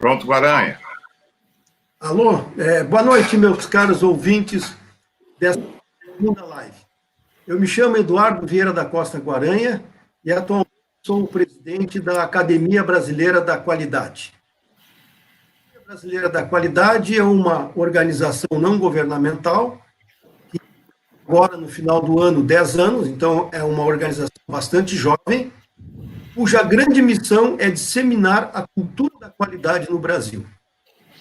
Pronto, Guaranha. Alô, boa noite, meus caros ouvintes dessa segunda live. Eu me chamo Eduardo Vieira da Costa Guaranha e atualmente sou o presidente da Academia Brasileira da Qualidade. A Academia Brasileira da Qualidade é uma organização não governamental que agora, no final do ano, 10 anos, então é uma organização bastante jovem, cuja grande missão é disseminar a cultura da qualidade no Brasil.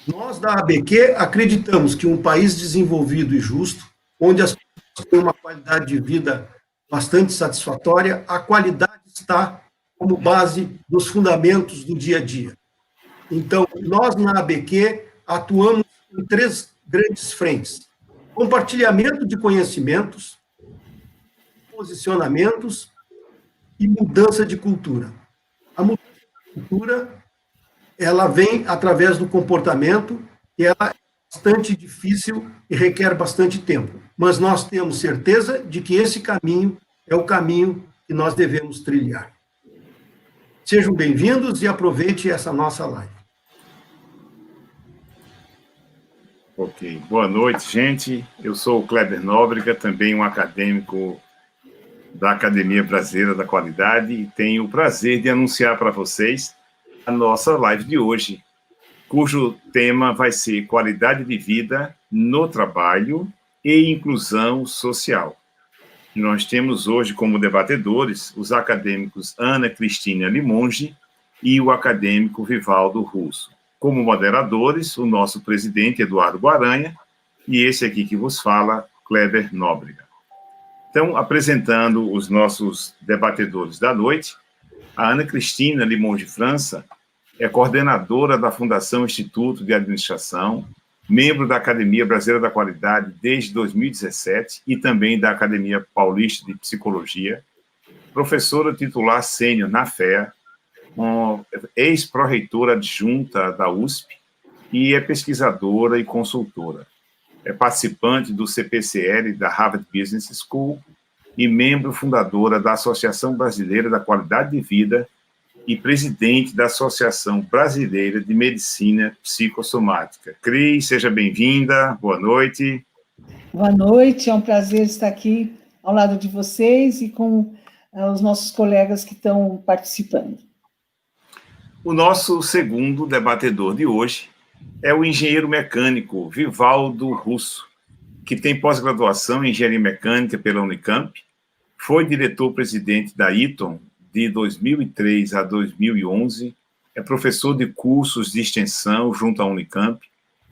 Nós, da ABQ, acreditamos que um país desenvolvido e justo, onde as pessoas têm uma qualidade de vida bastante satisfatória, a qualidade está como base dos fundamentos do dia a dia. Então, nós, na ABQ, atuamos em 3 grandes frentes: compartilhamento de conhecimentos, posicionamentos e mudança de cultura. A mudança de cultura, ela vem através do comportamento e ela é bastante difícil e requer bastante tempo. Mas nós temos certeza de que esse caminho é o caminho que nós devemos trilhar. Sejam bem-vindos e aproveite essa nossa live. Ok. Boa noite, gente. Eu sou o Kleber Nóbrega, também um acadêmico da Academia Brasileira da Qualidade, e tenho o prazer de anunciar para vocês a nossa live de hoje, cujo tema vai ser qualidade de vida no trabalho e inclusão social. Nós temos hoje como debatedores os acadêmicos Ana Cristina Limonge e o acadêmico Vivaldo Russo. Como moderadores, o nosso presidente Eduardo Guaranha e esse aqui que vos fala, Kleber Nóbrega. Então, apresentando os nossos debatedores da noite, a Ana Cristina Limonge França é coordenadora da Fundação Instituto de Administração, membro da Academia Brasileira da Qualidade desde 2017 e também da Academia Paulista de Psicologia, professora titular sênior na FEA, ex-pró-reitora adjunta da USP e é pesquisadora e consultora. É participante do CPCL da Harvard Business School e membro fundadora da Associação Brasileira da Qualidade de Vida e presidente da Associação Brasileira de Medicina Psicossomática. Cris, seja bem-vinda, boa noite. Boa noite, é um prazer estar aqui ao lado de vocês e com os nossos colegas que estão participando. O nosso segundo debatedor de hoje é o engenheiro mecânico Vivaldo Russo, que tem pós-graduação em Engenharia Mecânica pela Unicamp, foi diretor-presidente da Eaton de 2003 a 2011, é professor de cursos de extensão junto à Unicamp,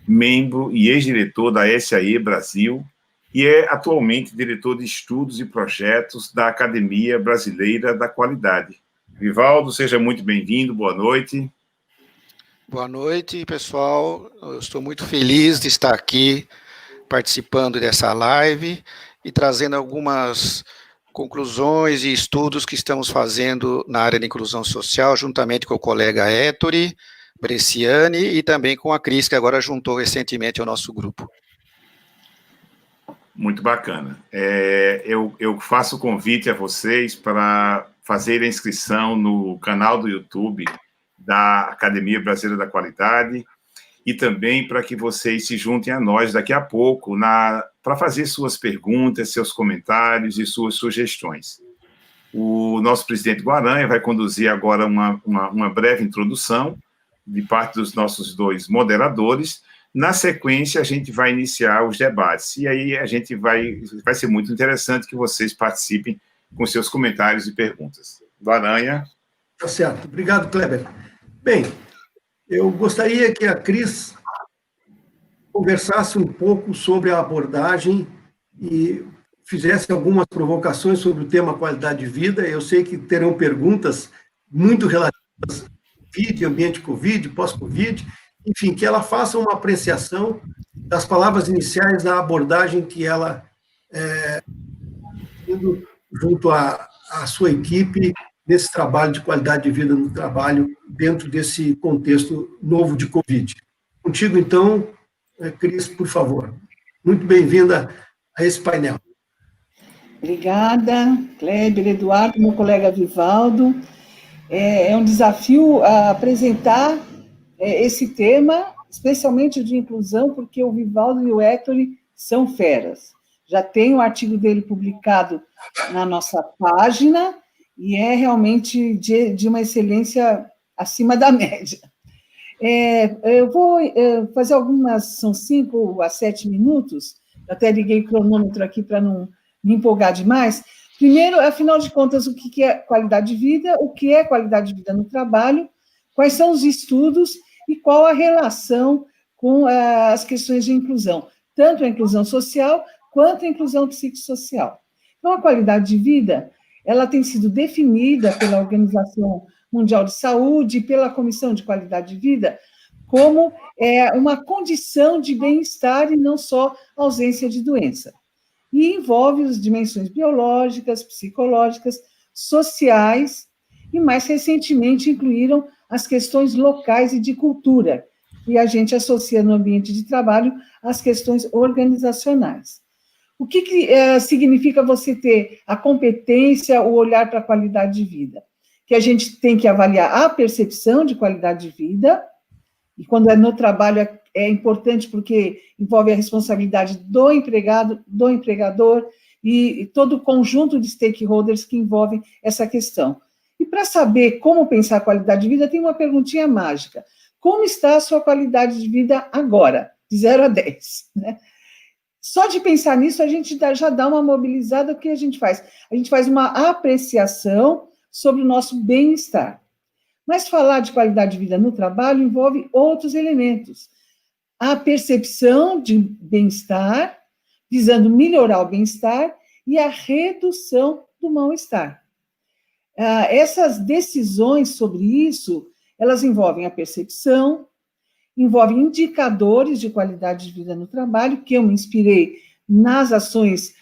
membro e ex-diretor da SAE Brasil e é atualmente diretor de estudos e projetos da Academia Brasileira da Qualidade. Vivaldo, seja muito bem-vindo, boa noite. Boa noite, pessoal. Eu estou muito feliz de estar aqui participando dessa live e trazendo algumas conclusões e estudos que estamos fazendo na área de inclusão social, juntamente com o colega Ettore Bresciani e também com a Cris, que agora juntou recentemente ao nosso grupo. Muito bacana. Eu faço o convite a vocês para fazer a inscrição no canal do YouTube da Academia Brasileira da Qualidade e também para que vocês se juntem a nós daqui a pouco para fazer suas perguntas, seus comentários e suas sugestões. O nosso presidente Guaranha vai conduzir agora uma breve introdução de parte dos nossos 2 moderadores. Na sequência, a gente vai iniciar os debates. E aí vai ser muito interessante que vocês participem com seus comentários e perguntas. Guaranha. Tá certo. Obrigado, Kleber. Bem, eu gostaria que a Cris conversasse um pouco sobre a abordagem e fizesse algumas provocações sobre o tema qualidade de vida. Eu sei que terão perguntas muito relativas ao Covid, ambiente Covid, pós-Covid, enfim, que ela faça uma apreciação das palavras iniciais da abordagem que ela indo junto à sua equipe nesse trabalho de qualidade de vida no trabalho dentro desse contexto novo de Covid. Contigo, então, Cris, por favor. Muito bem-vinda a esse painel. Obrigada, Kleber, Eduardo, meu colega Vivaldo. É um desafio apresentar esse tema, especialmente o de inclusão, porque o Vivaldo e o Héctor são feras. Já tem um artigo dele publicado na nossa página, e é realmente de uma excelência acima da média. Eu vou fazer algumas, são 5 a 7 minutos, eu até liguei o cronômetro aqui para não me empolgar demais. Primeiro, afinal de contas, o que é qualidade de vida, o que é qualidade de vida no trabalho, quais são os estudos e qual a relação com as questões de inclusão, tanto a inclusão social quanto a inclusão psicossocial. Então, a qualidade de vida, ela tem sido definida pela Organização Mundial de Saúde e pela Comissão de Qualidade de Vida como uma condição de bem-estar e não só ausência de doença. E envolve as dimensões biológicas, psicológicas, sociais, e mais recentemente incluíram as questões locais e de cultura, e a gente associa no ambiente de trabalho as questões organizacionais. O que significa você ter a competência, o olhar para a qualidade de vida? Que a gente tem que avaliar a percepção de qualidade de vida, e quando é no trabalho é importante porque envolve a responsabilidade do empregado, do empregador, e todo o conjunto de stakeholders que envolvem essa questão. E para saber como pensar a qualidade de vida, tem uma perguntinha mágica. Como está a sua qualidade de vida agora? De 0 a 10, né? Só de pensar nisso, a gente já dá uma mobilizada. O que a gente faz? A gente faz uma apreciação sobre o nosso bem-estar. Mas falar de qualidade de vida no trabalho envolve outros elementos. A percepção de bem-estar, visando melhorar o bem-estar, e a redução do mal-estar. Essas decisões sobre isso, elas envolvem a percepção, envolvem indicadores de qualidade de vida no trabalho, que eu me inspirei nas ações,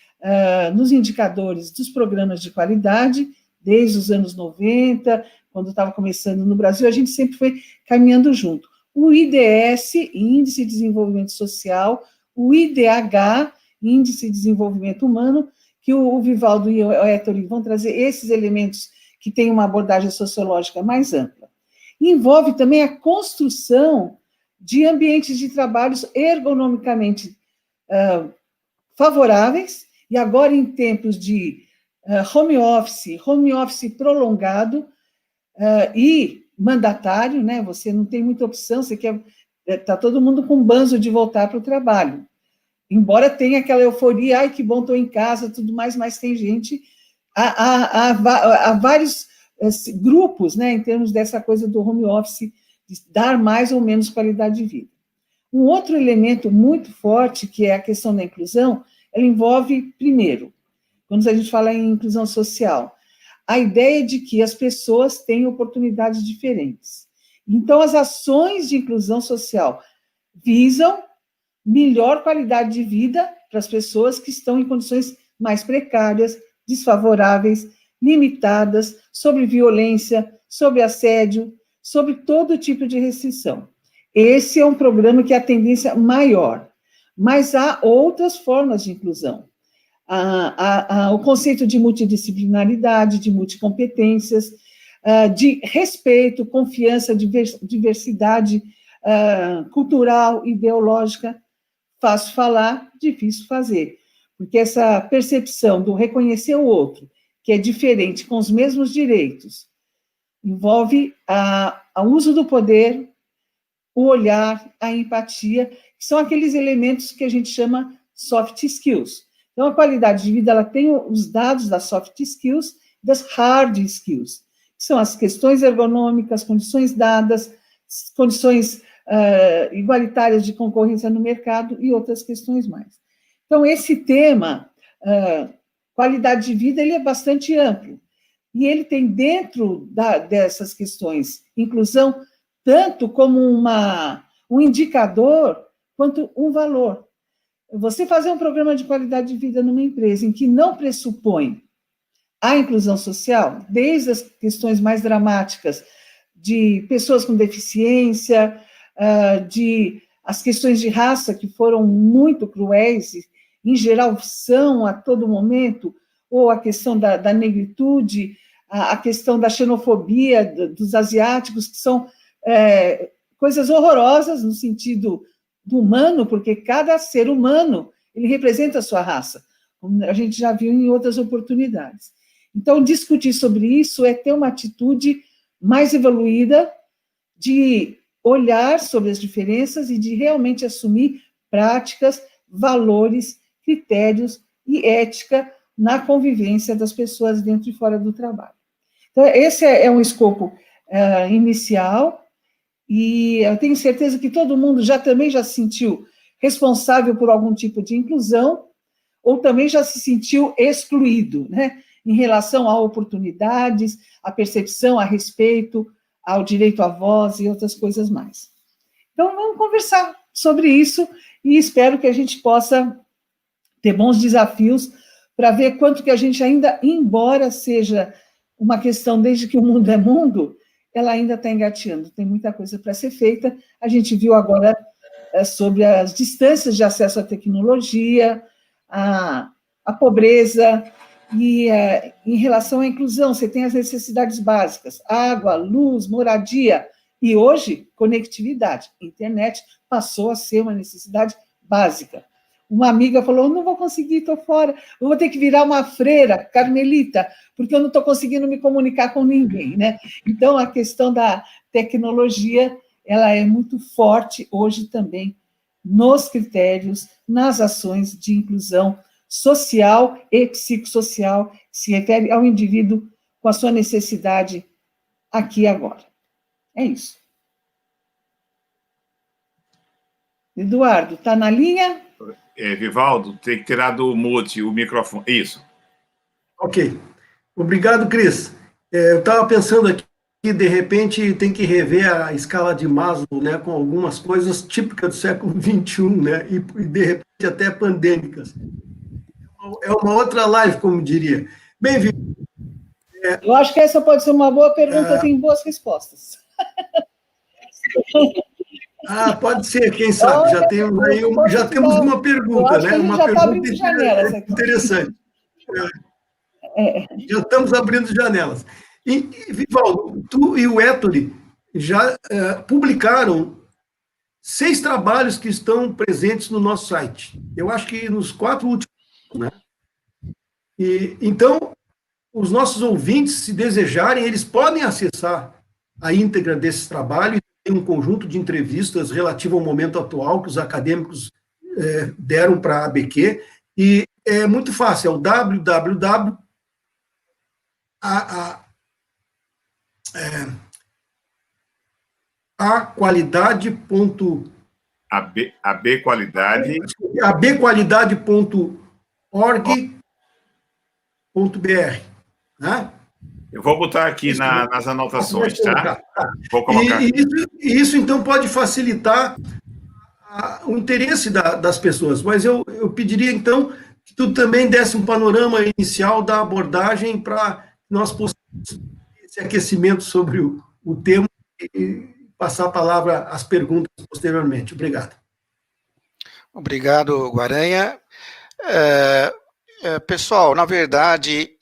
nos indicadores dos programas de qualidade, desde os anos 90, quando estava começando no Brasil, a gente sempre foi caminhando junto. O IDS, Índice de Desenvolvimento Social, o IDH, Índice de Desenvolvimento Humano, que o Vivaldo e o Héctor vão trazer esses elementos que têm uma abordagem sociológica mais ampla. Envolve também a construção de ambientes de trabalhos ergonomicamente favoráveis, e agora em tempos de home office prolongado e mandatário, né? Você não tem muita opção, você quer, está todo mundo com banzo de voltar para o trabalho. Embora tenha aquela euforia, ai, que bom, estou em casa, tudo mais, mas tem gente, há vários grupos, né, em termos dessa coisa do home office, de dar mais ou menos qualidade de vida. Um outro elemento muito forte, que é a questão da inclusão, ela envolve, primeiro, quando a gente fala em inclusão social, a ideia de que as pessoas têm oportunidades diferentes. Então, as ações de inclusão social visam melhor qualidade de vida para as pessoas que estão em condições mais precárias, desfavoráveis, limitadas, sobre violência, sobre assédio, sobre todo tipo de restrição. Esse é um programa que é a tendência maior, mas há outras formas de inclusão. O conceito de multidisciplinaridade, de multicompetências, de respeito, confiança, diversidade cultural, ideológica. Fácil falar, difícil fazer, porque essa percepção do reconhecer o outro, que é diferente, com os mesmos direitos, envolve o uso do poder, o olhar, a empatia, que são aqueles elementos que a gente chama soft skills. Então, a qualidade de vida, ela tem os dados das soft skills, das hard skills, que são as questões ergonômicas, condições dadas, condições igualitárias de concorrência no mercado e outras questões mais. Então, esse tema, qualidade de vida, ele é bastante amplo, e ele tem dentro dessas questões inclusão, tanto como um indicador, quanto um valor. Você fazer um programa de qualidade de vida numa empresa em que não pressupõe a inclusão social, desde as questões mais dramáticas de pessoas com deficiência, de as questões de raça, que foram muito cruéis, em geral são a todo momento, ou a questão da negritude, a questão da xenofobia dos asiáticos, que são coisas horrorosas no sentido do humano, porque cada ser humano, ele representa a sua raça, como a gente já viu em outras oportunidades. Então, discutir sobre isso é ter uma atitude mais evoluída de olhar sobre as diferenças e de realmente assumir práticas, valores, critérios e ética na convivência das pessoas dentro e fora do trabalho. Então, esse é um escopo inicial, e eu tenho certeza que todo mundo também já se sentiu responsável por algum tipo de inclusão, ou também já se sentiu excluído, né, em relação a oportunidades, a percepção a respeito ao direito à voz e outras coisas mais. Então, vamos conversar sobre isso e espero que a gente possa ter bons desafios para ver quanto que a gente ainda, embora seja uma questão desde que o mundo é mundo, ela ainda está engateando, tem muita coisa para ser feita. A gente viu agora sobre as distâncias de acesso à tecnologia, a pobreza, e em relação à inclusão, você tem as necessidades básicas, água, luz, moradia, e hoje, conectividade. Internet passou a ser uma necessidade básica. Uma amiga falou, não vou conseguir, estou fora, eu vou ter que virar uma freira carmelita, porque eu não estou conseguindo me comunicar com ninguém, né? Então, a questão da tecnologia, ela é muito forte hoje também nos critérios, nas ações de inclusão social e psicossocial, que se refere ao indivíduo com a sua necessidade aqui e agora. É isso. Eduardo, está na linha? Vivaldo, tem que tirar do mute o microfone. Isso. Ok. Obrigado, Cris. Eu estava pensando aqui que, de repente, tem que rever a escala de Maslow, né, com algumas coisas típicas do século XXI, né, e de repente, até pandêmicas. É uma outra live, como diria. Bem-vindo. Eu acho que essa pode ser uma boa pergunta, tem boas respostas. Pode ser, quem sabe. Já temos uma pergunta, né? Uma pergunta interessante. Já estamos abrindo janelas. E, Vivaldo, tu e o Ettore já publicaram 6 trabalhos que estão presentes no nosso site. Eu acho que nos 4 últimos, né? E, então, os nossos ouvintes, se desejarem, eles podem acessar a íntegra desses trabalhos. Tem um conjunto de entrevistas relativo ao momento atual que os acadêmicos deram para a ABQ, e é muito fácil, é o www. abqualidade.org.br, né? Eu vou botar aqui nas anotações, tá? Vou colocar. Isso, então, pode facilitar o interesse das pessoas, mas eu pediria, então, que tu também desse um panorama inicial da abordagem para nós possamos esse aquecimento sobre o tema e passar a palavra às perguntas posteriormente. Obrigado. Obrigado, Guaranha. Pessoal, na verdade,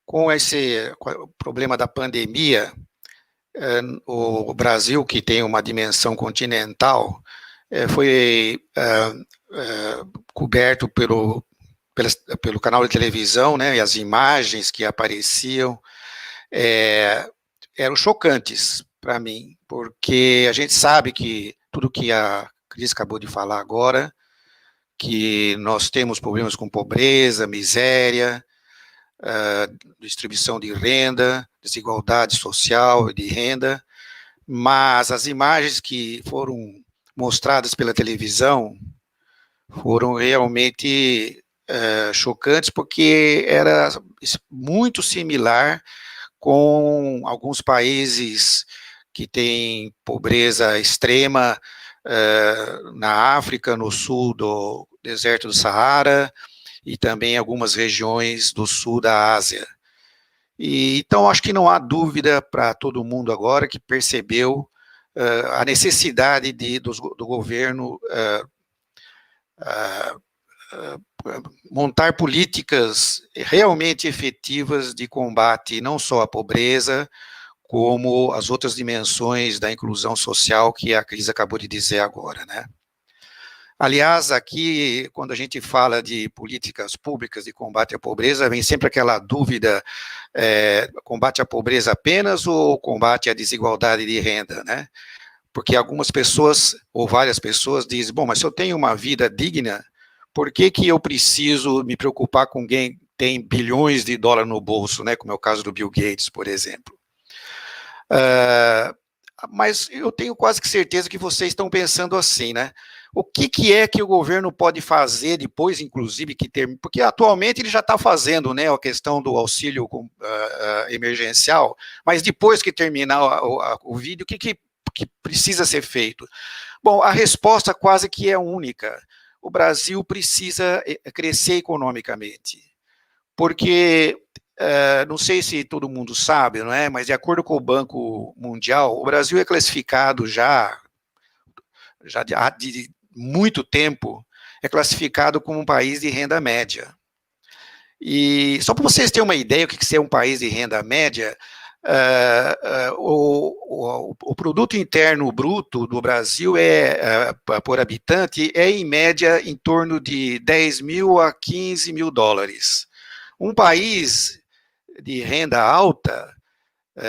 com o problema da pandemia, o Brasil, que tem uma dimensão continental, foi coberto pelo canal de televisão, né, e as imagens que apareciam eram chocantes para mim, porque a gente sabe que tudo que a Cris acabou de falar agora, que nós temos problemas com pobreza, miséria, distribuição de renda, desigualdade social e de renda, mas as imagens que foram mostradas pela televisão foram realmente chocantes, porque era muito similar com alguns países que têm pobreza extrema na África, no sul do deserto do Saara, e também algumas regiões do sul da Ásia. Então, acho que não há dúvida para todo mundo agora que percebeu a necessidade do governo montar políticas realmente efetivas de combate não só à pobreza, como as outras dimensões da inclusão social que a Cris acabou de dizer agora, né? Aliás, aqui, quando a gente fala de políticas públicas de combate à pobreza, vem sempre aquela dúvida, combate à pobreza apenas ou combate à desigualdade de renda, né? Porque algumas pessoas, ou várias pessoas, dizem, bom, mas se eu tenho uma vida digna, por que eu preciso me preocupar com quem tem bilhões de dólares no bolso, né? Como é o caso do Bill Gates, por exemplo. Mas eu tenho quase que certeza que vocês estão pensando assim, né? O que é que o governo pode fazer depois, inclusive, porque atualmente ele já está fazendo, né, a questão do auxílio emergencial, mas depois que terminar o vídeo, o que precisa ser feito? Bom, a resposta quase que é única. O Brasil precisa crescer economicamente, porque não sei se todo mundo sabe, não é? Mas de acordo com o Banco Mundial, o Brasil é classificado já de muito tempo, é classificado como um país de renda média. E só para vocês terem uma ideia do que é um país de renda média, o produto interno bruto do Brasil por habitante é em média em torno de 10 mil a 15 mil dólares. Um país de renda alta,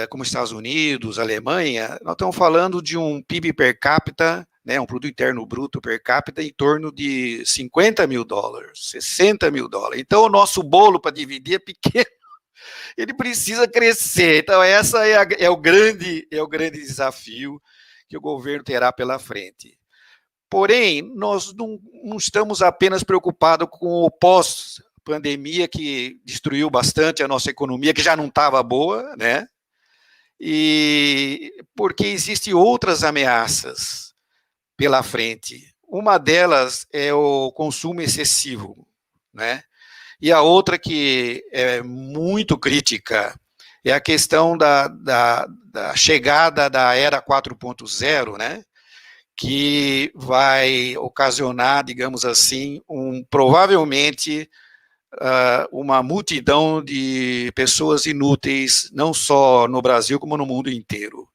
como Estados Unidos, Alemanha, nós estamos falando de um PIB per capita, né, um produto interno bruto per capita em torno de 50 mil dólares, 60 mil dólares. Então, o nosso bolo para dividir é pequeno, ele precisa crescer. Então, essa é o grande desafio que o governo terá pela frente. Porém, nós não estamos apenas preocupados com o pós-pandemia, que destruiu bastante a nossa economia, que já não estava boa, né? E porque existem outras ameaças pela frente. Uma delas é o consumo excessivo, né? E a outra que é muito crítica é a questão da chegada da era 4.0, né? Que vai ocasionar, digamos assim, provavelmente uma multidão de pessoas inúteis, não só no Brasil, como no mundo inteiro.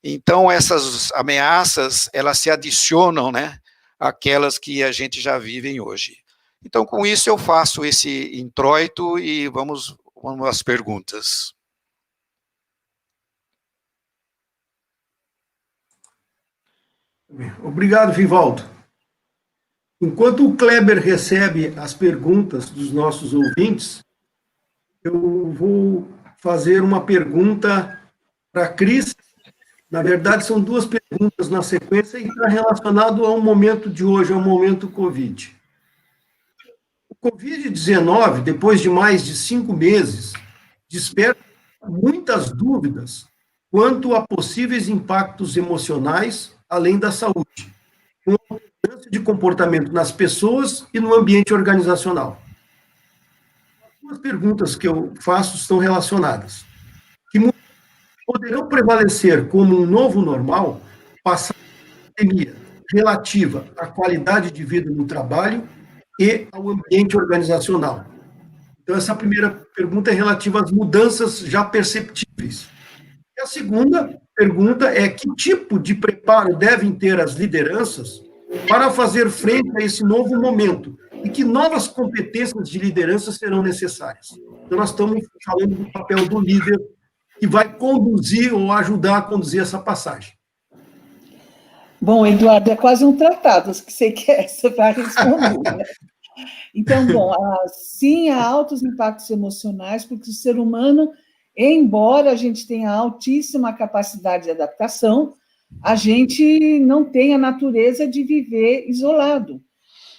Então, essas ameaças, elas se adicionam, né, àquelas que a gente já vive hoje. Então, com isso, eu faço esse introito e vamos às perguntas. Obrigado, Vivaldo. Enquanto o Kleber recebe as perguntas dos nossos ouvintes, eu vou fazer uma pergunta para a Cris. Na verdade, são duas perguntas na sequência e está relacionado ao momento de hoje, ao momento Covid. O Covid-19, depois de mais de 5 meses, desperta muitas dúvidas quanto a possíveis impactos emocionais, além da saúde, com a mudança de comportamento nas pessoas e no ambiente organizacional. As duas perguntas que eu faço estão relacionadas. Poderão prevalecer como um novo normal, passar a pandemia relativa à qualidade de vida no trabalho e ao ambiente organizacional? Então, essa primeira pergunta é relativa às mudanças já perceptíveis. E a segunda pergunta é: que tipo de preparo devem ter as lideranças para fazer frente a esse novo momento? E que novas competências de liderança serão necessárias? Então, nós estamos falando do papel do líder, que vai conduzir ou ajudar a conduzir essa passagem. Bom, Eduardo, é quase um tratado que você vai responder, né? Então, bom, sim, há altos impactos emocionais, porque o ser humano, embora a gente tenha altíssima capacidade de adaptação, a gente não tem a natureza de viver isolado.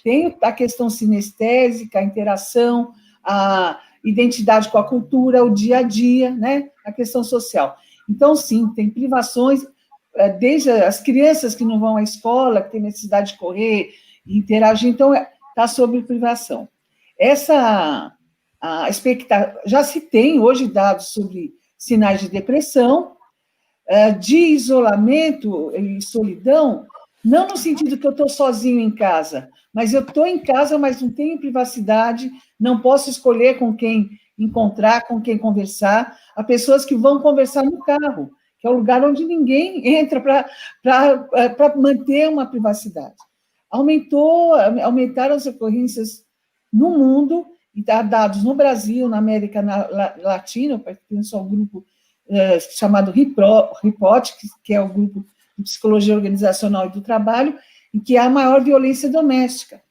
Tem a questão sinestésica, a interação, a identidade com a cultura, o dia a dia, né? A questão social. Então, sim, tem privações, desde as crianças que não vão à escola, que têm necessidade de correr e interagir, então está sob privação. A expectativa, já se tem hoje dados sobre sinais de depressão, de isolamento e solidão, não no sentido que eu estou sozinho em casa, mas eu estou em casa, mas não tenho privacidade, não posso escolher com quem encontrar, com quem conversar. Há pessoas que vão conversar no carro, que é o lugar onde ninguém entra para manter uma privacidade. Aumentaram as ocorrências no mundo, e dados no Brasil, na América Latina, pertence ao grupo chamado RIPOT, que é o grupo de Psicologia Organizacional e do Trabalho, e que é a maior violência doméstica.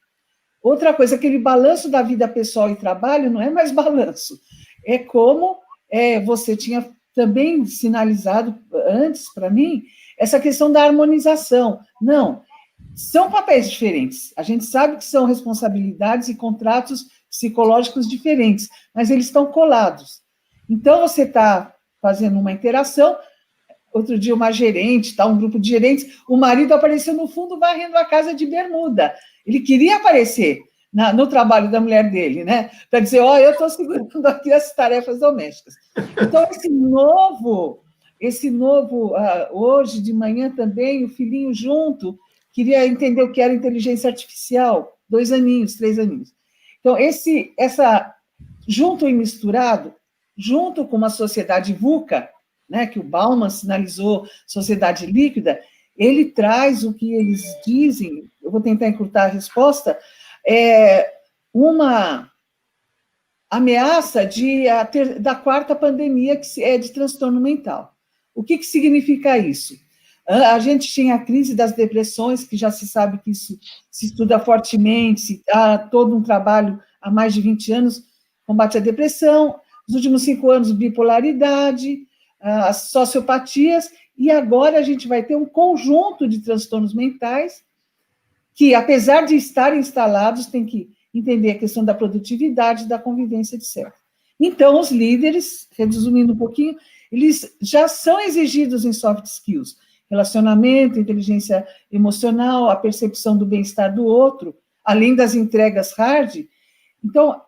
Outra coisa, aquele balanço da vida pessoal e trabalho não é mais balanço, é como você tinha também sinalizado antes para mim, essa questão da harmonização. Não, são papéis diferentes. A gente sabe que são responsabilidades e contratos psicológicos diferentes, mas eles estão colados. Então, você está fazendo uma interação, outro dia uma gerente, um grupo de gerentes, o marido apareceu no fundo varrendo a casa de bermuda. Ele queria aparecer no trabalho da mulher dele, né? Para dizer, eu estou segurando aqui as tarefas domésticas. Então, esse novo hoje de manhã também, o filhinho junto, queria entender o que era inteligência artificial, 2 aninhos, 3 aninhos. Então, essa junto e misturado, junto com uma sociedade VUCA, né, que o Bauman sinalizou, sociedade líquida, ele traz o que eles dizem, eu vou tentar encurtar a resposta, uma ameaça da 4ª pandemia, que é de transtorno mental. O que significa isso? A gente tinha a crise das depressões, que já se sabe que isso se estuda fortemente, há todo um trabalho há mais de 20 anos, combate à depressão, nos últimos 5 anos, bipolaridade, as sociopatias, e agora a gente vai ter um conjunto de transtornos mentais que, apesar de estarem instalados, tem que entender a questão da produtividade e da convivência de certo. Então, os líderes, resumindo um pouquinho, eles já são exigidos em soft skills, relacionamento, inteligência emocional, a percepção do bem-estar do outro, além das entregas hard. Então,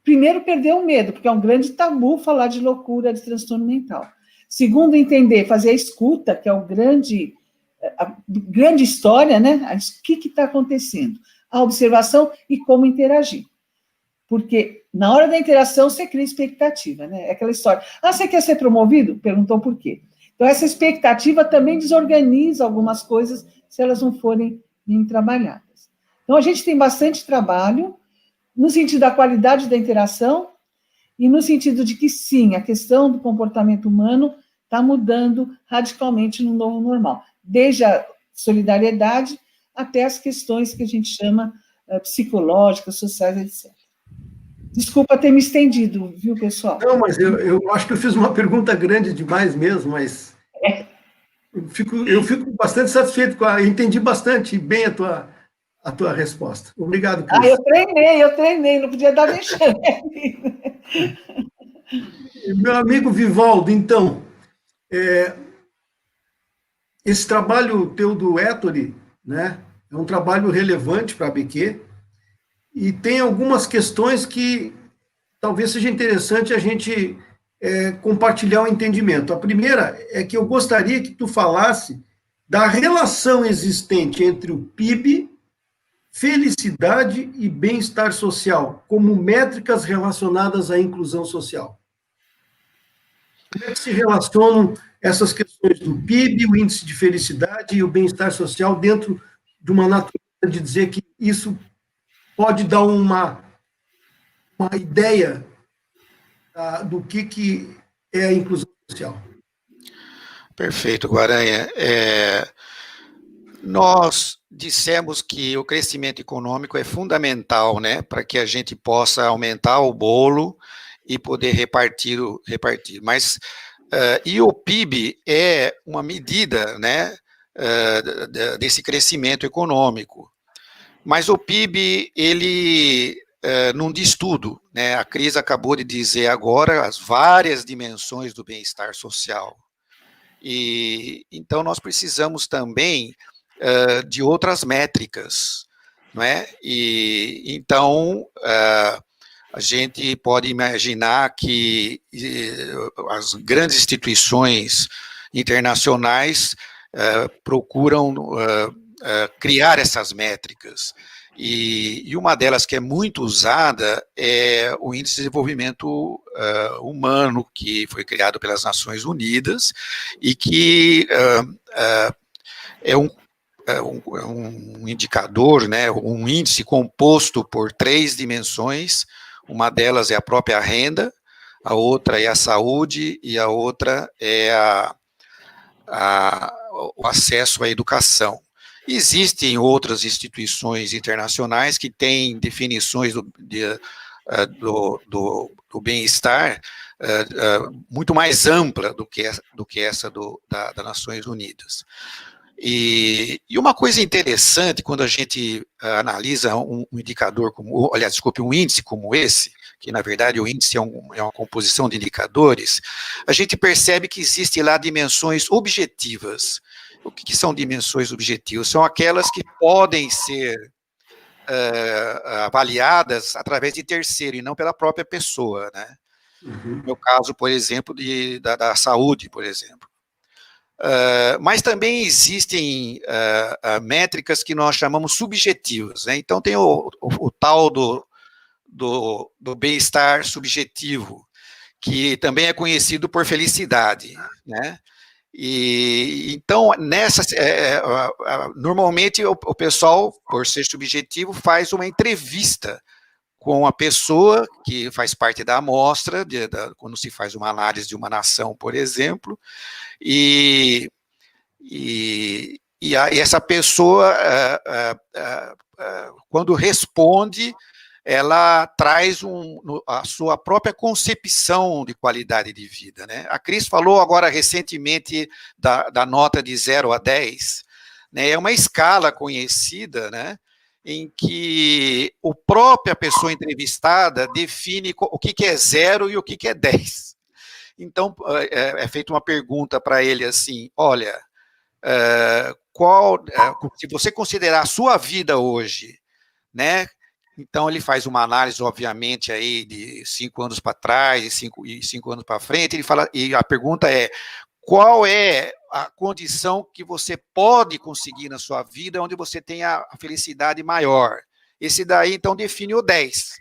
primeiro, perder o medo, porque é um grande tabu falar de loucura, de transtorno mental. Segundo, entender, fazer a escuta, que é a grande história, né? O que está acontecendo? A observação e como interagir. Porque na hora da interação você cria expectativa, né? É aquela história. Você quer ser promovido? Perguntou por quê. Então, essa expectativa também desorganiza algumas coisas se elas não forem bem trabalhadas. Então, a gente tem bastante trabalho no sentido da qualidade da interação e no sentido de que, sim, a questão do comportamento humano está mudando radicalmente no novo normal, desde a solidariedade até as questões que a gente chama psicológicas, sociais, etc. Desculpa ter me estendido, viu, pessoal? Não, mas eu acho que eu fiz uma pergunta grande demais mesmo, mas eu fico bastante satisfeito eu entendi bastante bem a tua resposta. Obrigado, Cris. Eu treinei, não podia dar vexame. Meu amigo Vivaldo, então, esse trabalho teu do Ettore, né, é um trabalho relevante para a ABQ, e tem algumas questões que talvez seja interessante a gente compartilhar o entendimento. A primeira é que eu gostaria que tu falasse da relação existente entre o PIB, felicidade e bem-estar social, como métricas relacionadas à inclusão social. Como é que se relacionam essas questões do PIB, o índice de felicidade e o bem-estar social dentro de uma natureza de dizer que isso pode dar uma ideia do que é a inclusão social? Perfeito, Guaranha. Nós dissemos que o crescimento econômico é fundamental, né, para que a gente possa aumentar o bolo e poder repartir. Mas, e o PIB é uma medida, né, desse crescimento econômico. Mas o PIB, ele não diz tudo, né? A Cris acabou de dizer agora as várias dimensões do bem-estar social. E então nós precisamos também de outras métricas, não é? E então a gente pode imaginar que as grandes instituições internacionais procuram criar essas métricas. E uma delas que é muito usada é o Índice de Desenvolvimento Humano, que foi criado pelas Nações Unidas e que é um indicador, né, um índice composto por 3 dimensões. Uma delas é a própria renda, a outra é a saúde e a outra é o acesso à educação. Existem outras instituições internacionais que têm definições do bem-estar muito mais ampla do que essa das Nações Unidas. E uma coisa interessante, quando a gente analisa um indicador como, aliás, desculpe, um índice como esse, que na verdade o índice é uma composição de indicadores, a gente percebe que existem lá dimensões objetivas. O que são dimensões objetivas? São aquelas que podem ser avaliadas através de terceiro e não pela própria pessoa, né? No meu caso, por exemplo, da saúde, por exemplo. Mas também existem métricas que nós chamamos subjetivas, né? Então tem o tal do bem-estar subjetivo, que também é conhecido por felicidade, né? E então, normalmente o pessoal, por ser subjetivo, faz uma entrevista com a pessoa que faz parte da amostra, quando se faz uma análise de uma nação, por exemplo, e essa pessoa, quando responde, ela traz a sua própria concepção de qualidade de vida, né? A Cris falou agora recentemente da nota de 0 a 10, né? É uma escala conhecida, né? Em que a própria pessoa entrevistada define o que é 0 e o que é 10. Então, é feita uma pergunta para ele assim, olha, se você considerar a sua vida hoje, né? Então, ele faz uma análise, obviamente, aí de 5 anos para trás e 5 anos para frente, ele fala, e a pergunta é, qual é a condição que você pode conseguir na sua vida onde você tenha a felicidade maior? Esse daí, então, define o 10.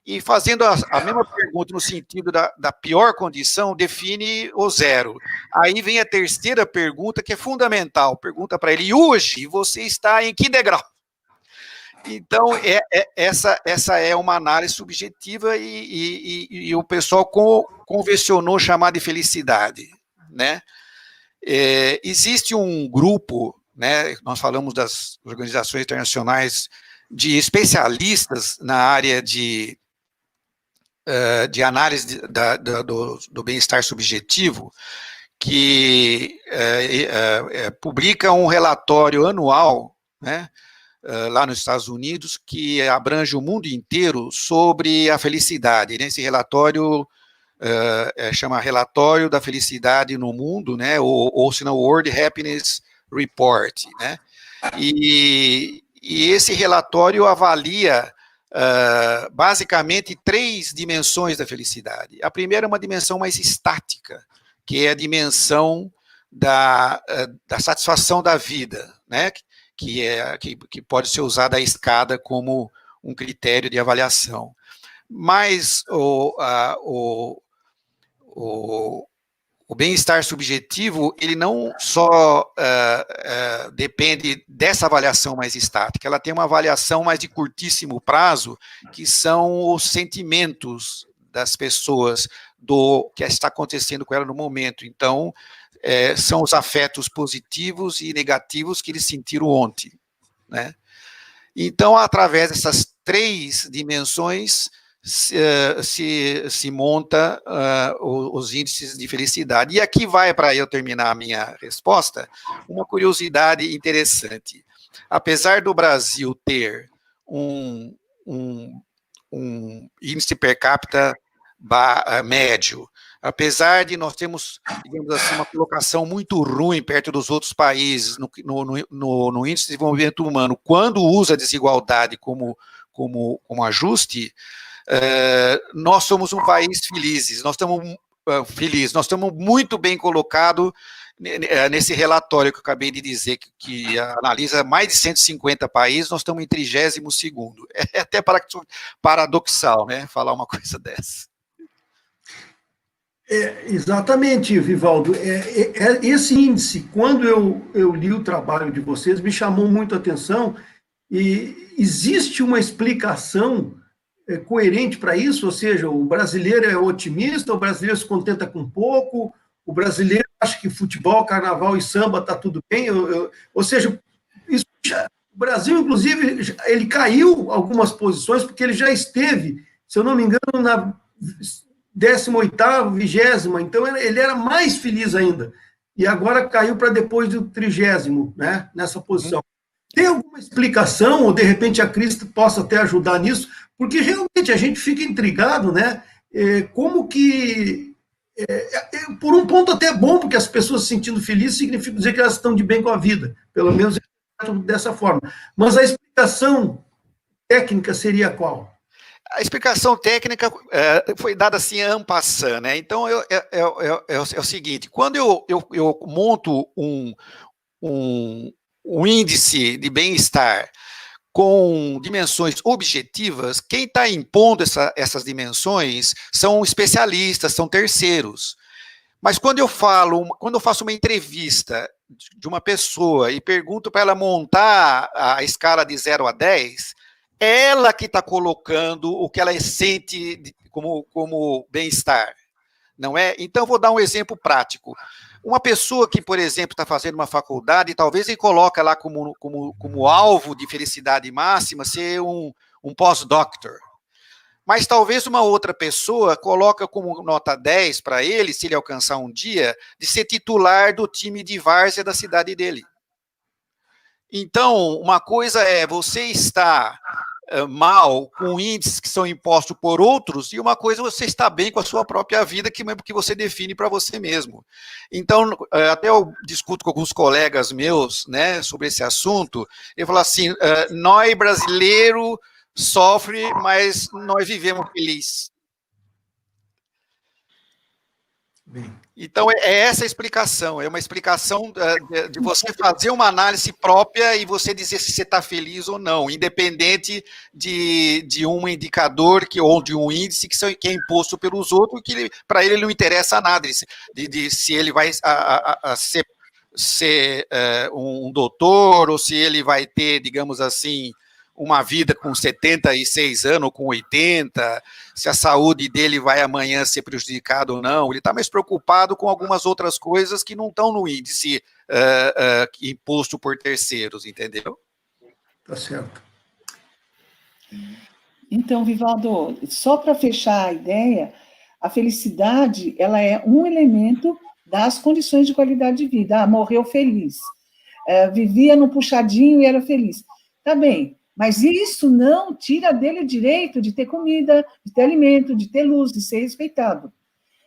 E fazendo a mesma pergunta no sentido da pior condição, define o 0. Aí vem a terceira pergunta, que é fundamental. Pergunta para ele, e hoje você está em que degrau? Então, essa é uma análise subjetiva e o pessoal convencionou chamar de felicidade, né? Existe um grupo, né, nós falamos das organizações internacionais de especialistas na área de análise do bem-estar subjetivo, que publica um relatório anual, né, lá nos Estados Unidos, que abrange o mundo inteiro sobre a felicidade. Nesse relatório, chama Relatório da Felicidade no Mundo, né, ou se não, World Happiness Report, né, e esse relatório avalia basicamente 3 dimensões da felicidade. A primeira é uma dimensão mais estática, que é a dimensão da satisfação da vida, né, que pode ser usada a escada como um critério de avaliação. Mas o bem-estar subjetivo, ele não só depende dessa avaliação mais estática, ela tem uma avaliação mais de curtíssimo prazo, que são os sentimentos das pessoas, do que está acontecendo com ela no momento. Então, são os afetos positivos e negativos que eles sentiram ontem, né? Então, através dessas 3 dimensões, se monta os índices de felicidade. E aqui vai, para eu terminar a minha resposta, uma curiosidade interessante. Apesar do Brasil ter um índice per capita médio, apesar de nós termos, digamos assim, uma colocação muito ruim perto dos outros países no índice de desenvolvimento humano, quando usa a desigualdade como ajuste, nós somos um país nós estamos muito bem colocados nesse relatório que eu acabei de dizer, que analisa mais de 150 países, nós estamos em 32º. É até paradoxal, né, falar uma coisa dessa. Exatamente, Vivaldo. Esse índice, quando eu li o trabalho de vocês, me chamou muito a atenção, e existe uma explicação coerente para isso, ou seja, o brasileiro é otimista, o brasileiro se contenta com pouco, o brasileiro acha que futebol, carnaval e samba está tudo bem, ou seja, isso, o Brasil, inclusive, ele caiu algumas posições, porque ele já esteve, se eu não me engano, na 18ª, 20ª, então ele era mais feliz ainda, e agora caiu para depois do 30º, né, nessa posição. Tem alguma explicação, ou de repente a Cris possa até ajudar nisso, porque realmente a gente fica intrigado, né? Como que, por um ponto até bom, porque as pessoas se sentindo felizes significa dizer que elas estão de bem com a vida, pelo menos dessa forma. Mas a explicação técnica seria qual? A explicação técnica foi dada assim en passant, né? Então é o seguinte: quando eu monto um índice de bem-estar com dimensões objetivas, quem está impondo essas dimensões são especialistas, são terceiros. Mas quando eu faço uma entrevista de uma pessoa e pergunto para ela montar a escala de 0 a 10, ela que está colocando o que ela sente como bem-estar, não é? Então, vou dar um exemplo prático. Uma pessoa que, por exemplo, está fazendo uma faculdade, talvez ele coloca lá como alvo de felicidade máxima ser um pós-doctor. Mas talvez uma outra pessoa coloca como nota 10 para ele, se ele alcançar um dia, de ser titular do time de várzea da cidade dele. Então, uma coisa é você estar mal com índices que são impostos por outros, e uma coisa você está bem com a sua própria vida, que você define para você mesmo. Então, até eu discuto com alguns colegas meus, né, sobre esse assunto, eu falo assim, nós brasileiros sofre, mas nós vivemos feliz. Então, é essa a explicação, é uma explicação de você fazer uma análise própria e você dizer se você está feliz ou não, independente de um indicador ou de um índice que é imposto pelos outros, que para ele não interessa nada, de se ele vai ser um doutor, ou se ele vai ter, digamos assim, uma vida com 76 anos ou com 80, se a saúde dele vai amanhã ser prejudicada ou não. Ele está mais preocupado com algumas outras coisas que não estão no índice imposto por terceiros, entendeu? Tá certo. Então, Vivaldo, só para fechar a ideia, a felicidade, ela é um elemento das condições de qualidade de vida. Morreu feliz, vivia no puxadinho e era feliz. Tá bem. Mas isso não tira dele o direito de ter comida, de ter alimento, de ter luz, de ser respeitado.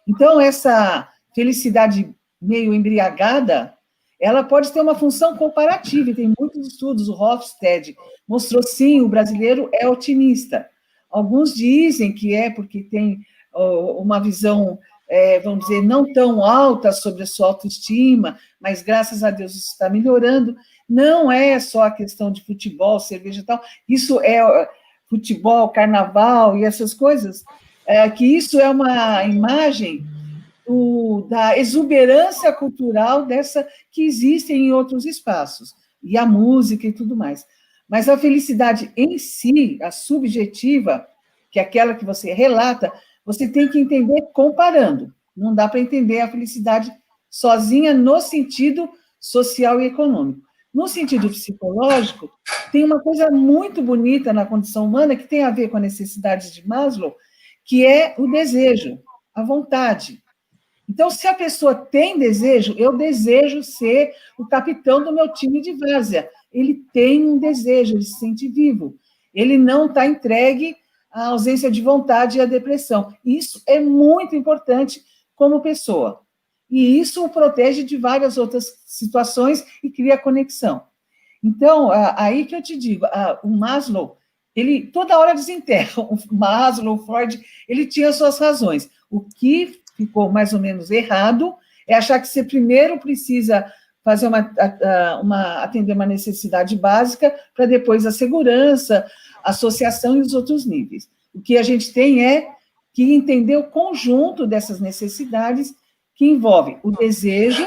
Então, essa felicidade meio embriagada, ela pode ter uma função comparativa, e tem muitos estudos, o Hofstede mostrou, sim, o brasileiro é otimista. Alguns dizem que é porque tem uma visão, vamos dizer, não tão alta sobre a sua autoestima, mas, graças a Deus, isso está melhorando. Não é só a questão de futebol, cerveja e tal, isso é futebol, carnaval e essas coisas, que isso é uma imagem da exuberância cultural dessa que existe em outros espaços, e a música e tudo mais. Mas a felicidade em si, a subjetiva, que é aquela que você relata, você tem que entender comparando. Não dá para entender a felicidade sozinha no sentido social e econômico. No sentido psicológico, tem uma coisa muito bonita na condição humana que tem a ver com a necessidade de Maslow, que é o desejo, a vontade. Então, se a pessoa tem desejo, eu desejo ser o capitão do meu time de várzea. Ele tem um desejo, ele se sente vivo. Ele não está entregue à ausência de vontade e à depressão. Isso é muito importante como pessoa. E isso o protege de várias outras situações e cria conexão. Então, aí que eu te digo, o Maslow, ele toda hora desenterra. O Maslow, o Freud, ele tinha suas razões. O que ficou mais ou menos errado É achar que você primeiro precisa fazer atender uma necessidade básica, para depois a segurança, a associação e os outros níveis. O que a gente tem é que entender o conjunto dessas necessidades, que envolve o desejo,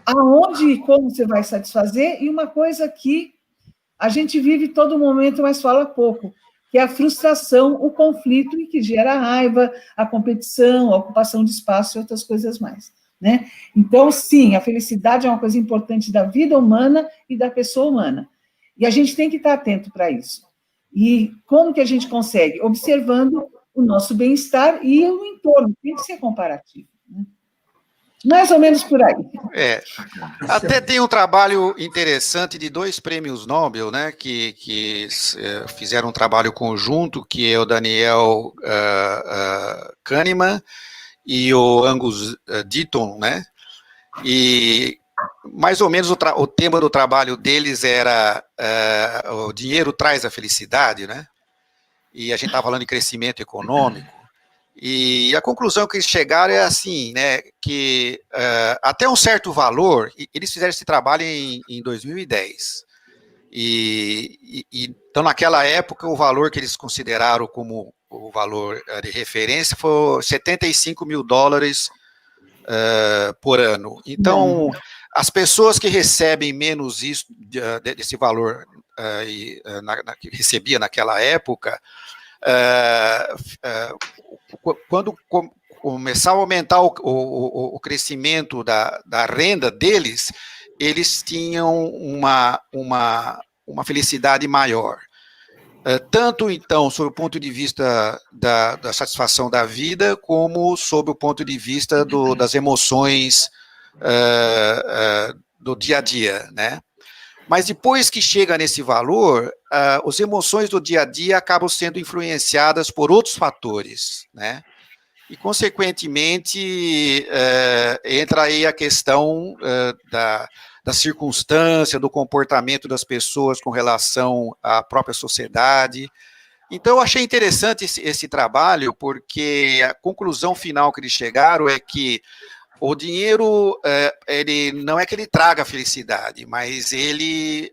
aonde e como você vai satisfazer, e uma coisa que a gente vive todo momento, mas fala pouco, que é a frustração, o conflito, e que gera a raiva, a competição, a ocupação de espaço e outras coisas mais, né? Então, sim, a felicidade é uma coisa importante da vida humana e da pessoa humana. E a gente tem que estar atento para isso. E como que a gente consegue? Observando o nosso bem-estar e o entorno, tem que ser comparativo, né? Mais ou menos por aí. Até tem um trabalho interessante de 2 prêmios Nobel, né, que fizeram um trabalho conjunto, que é o Daniel Kahneman e o Angus Deaton, né, e mais ou menos o tema do trabalho deles era o dinheiro traz a felicidade, né, e a gente estava falando de crescimento econômico. E a conclusão que eles chegaram é assim, né, que até um certo valor, eles fizeram esse trabalho em 2010, então naquela época o valor que eles consideraram como o valor de referência foi $75 mil por ano. Então, as pessoas que recebem menos isso, desse valor que recebia naquela época, quando começar a aumentar o crescimento da renda deles, eles tinham uma felicidade maior. Tanto, então, sob o ponto de vista da satisfação da vida, como sob o ponto de vista das emoções do dia a dia, né? Mas depois que chega nesse valor, as emoções do dia a dia acabam sendo influenciadas por outros fatores, né? E, consequentemente, entra aí a questão da circunstância, do comportamento das pessoas com relação à própria sociedade. Então, eu achei interessante esse trabalho, porque a conclusão final que eles chegaram é que o dinheiro, ele não é que ele traga felicidade, mas ele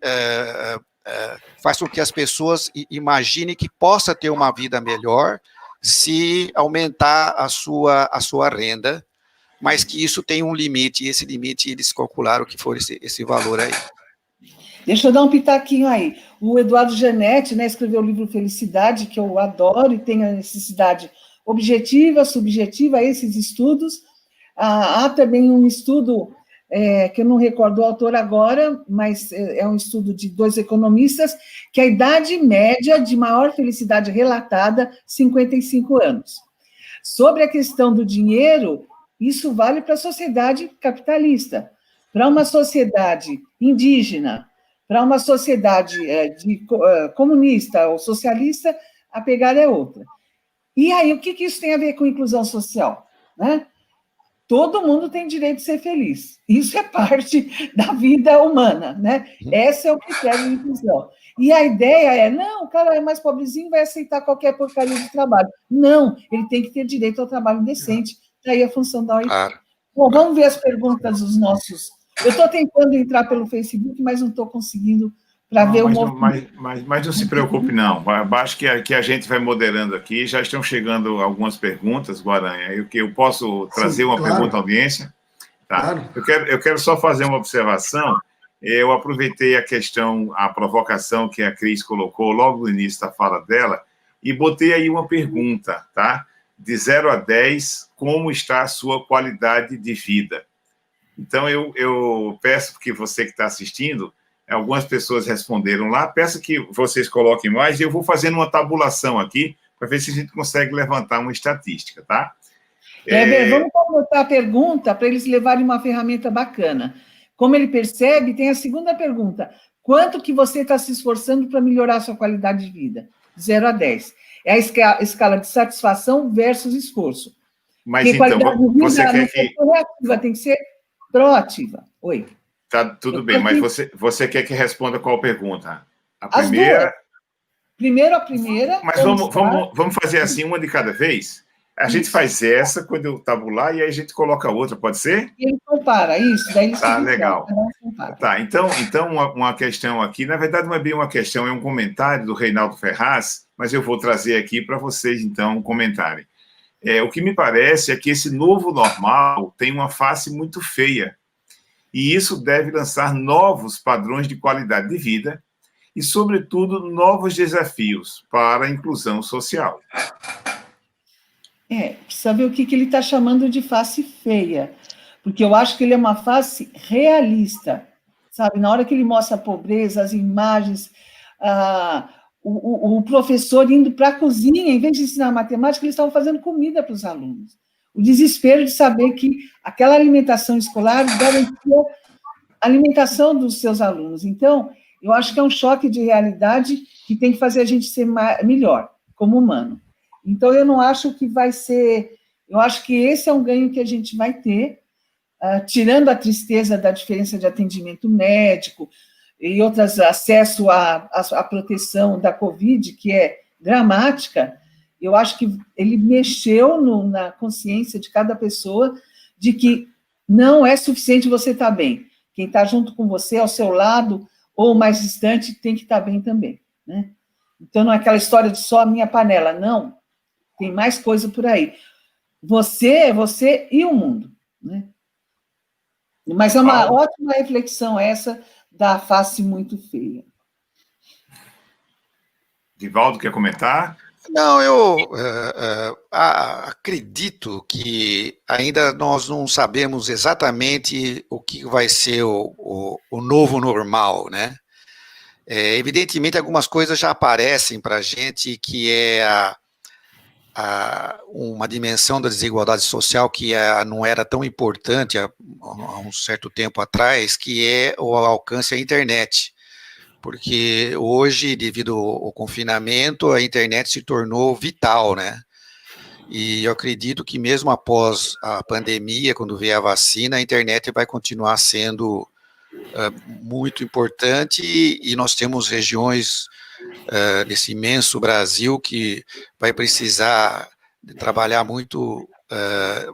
faz com que as pessoas imaginem que possa ter uma vida melhor se aumentar a sua renda, mas que isso tem um limite, e esse limite eles calcularam que for esse valor aí. Deixa eu dar um pitaquinho aí. O Eduardo Genetti, né, escreveu o livro Felicidade, que eu adoro, e tem a necessidade objetiva, subjetiva, esses estudos. Há também um estudo, que eu não recordo o autor agora, mas é um estudo de 2 economistas, que a idade média de maior felicidade relatada, 55 anos. Sobre a questão do dinheiro, isso vale para a sociedade capitalista. Para uma sociedade indígena, para uma sociedade comunista ou socialista, a pegada é outra. E aí, o que isso tem a ver com inclusão social, né? Todo mundo tem direito de ser feliz. Isso é parte da vida humana, né? Esse é o critério de inclusão. E a ideia é, não, o cara é mais pobrezinho, vai aceitar qualquer porcaria de trabalho. Não, ele tem que ter direito ao trabalho decente. Daí a função da OIT. Bom, vamos ver as perguntas dos nossos... Eu estou tentando entrar pelo Facebook, mas não estou conseguindo para ver o movimento. Mas não se preocupe, não. Acho que a gente vai moderando aqui. Já estão chegando algumas perguntas, Guaranha. Eu posso trazer uma pergunta à audiência? Tá. Claro. Eu quero só fazer uma observação. Eu aproveitei a provocação que a Cris colocou logo no início da fala dela e botei aí uma pergunta, tá? De 0 a 10, como está a sua qualidade de vida? Então, eu peço que você que está assistindo, algumas pessoas responderam lá, peço que vocês coloquem mais, e eu vou fazendo uma tabulação aqui, para ver se a gente consegue levantar uma estatística, tá? Vamos botar a pergunta para eles levarem uma ferramenta bacana. Como ele percebe, tem a segunda pergunta. Quanto que você está se esforçando para melhorar a sua qualidade de vida? 0 a 10. É a escala de satisfação versus esforço. Mas porque então, você quer que... reativa, tem que ser proativa. Oi. Tá, tudo bem, mas você quer que responda qual pergunta? A primeira? Primeiro a primeira. Mas vamos fazer assim, uma de cada vez? A gente faz essa quando eu tabular e aí a gente coloca outra, pode ser? E ele compara, isso, daí ele Tá, legal. compara. Tá, então uma questão aqui, na verdade não é bem uma questão, é um comentário do Reinaldo Ferraz, mas eu vou trazer aqui para vocês, então, comentarem. O que me parece é que esse novo normal tem uma face muito feia, e isso deve lançar novos padrões de qualidade de vida e, sobretudo, novos desafios para a inclusão social. Precisa ver o que ele está chamando de face feia, porque eu acho que ele é uma face realista, sabe? Na hora que ele mostra a pobreza, as imagens, o professor indo para a cozinha, em vez de ensinar matemática, eles estavam fazendo comida para os alunos. O desespero de saber que aquela alimentação escolar garantia a alimentação dos seus alunos. Então, eu acho que é um choque de realidade que tem que fazer a gente ser melhor, como humano. Então, eu não acho que vai ser... Eu acho que esse é um ganho que a gente vai ter, tirando a tristeza da diferença de atendimento médico e outras, acesso à proteção da Covid, que é dramática. Eu acho que ele mexeu na consciência de cada pessoa de que não é suficiente você estar bem. Quem está junto com você, ao seu lado, ou mais distante, tem que estar bem também, né? Então, não é aquela história de só a minha panela, não. Tem mais coisa por aí. Você e o mundo, né? Mas é uma ótima reflexão essa da face muito feia. Divaldo, quer comentar? Não, eu acredito que ainda nós não sabemos exatamente o que vai ser o novo normal, né? Evidentemente, algumas coisas já aparecem para a gente, que é uma dimensão da desigualdade social que não era tão importante há um certo tempo atrás, que é o alcance à internet. Porque hoje, devido ao confinamento, a internet se tornou vital, né? E eu acredito que mesmo após a pandemia, quando vier a vacina, a internet vai continuar sendo muito importante, e nós temos regiões nesse imenso Brasil que vai precisar trabalhar muito